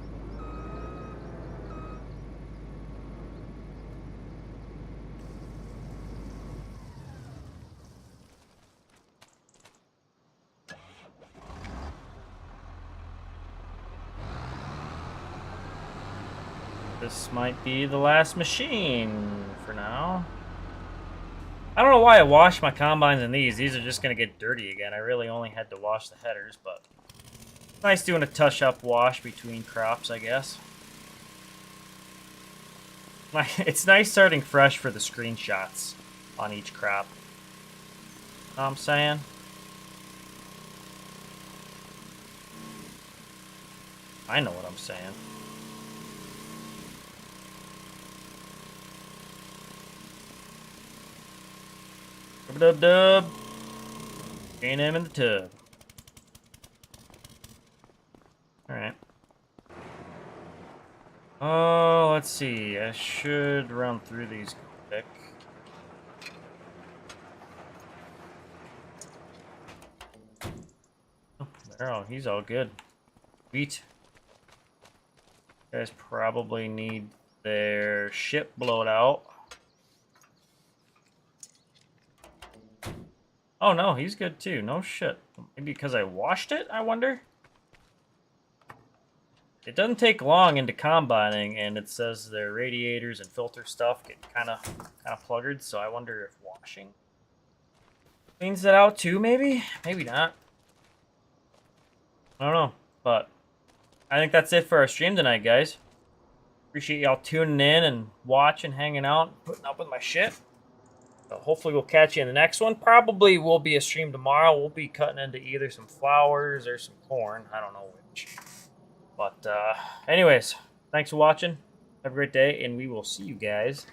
This might be the last machine for now. I don't know why I washed my combines in these. These are just going to get dirty again. I really only had to wash the headers, but nice doing a touch-up wash between crops, I guess. It's nice starting fresh for the screenshots on each crop. Know what I'm saying? I know what I'm saying. Dub. Ain't him in the tub. Alright. Oh, let's see. I should run through these quick. Oh, there, he's all good. Sweet. You guys probably need their ship blowed out. Oh no, he's good too. No shit. Maybe because I washed it, I wonder? It doesn't take long into combining, and it says their radiators and filter stuff get kind of pluggered, so I wonder if washing cleans it out too, maybe? Maybe not. I don't know, but I think that's it for our stream tonight, guys. Appreciate y'all tuning in and watching, hanging out, putting up with my shit. So hopefully we'll catch you in the next one. Probably will be a stream tomorrow. We'll be cutting into either some flowers or some corn. I don't know which. But anyways, thanks for watching. Have a great day, and we will see you guys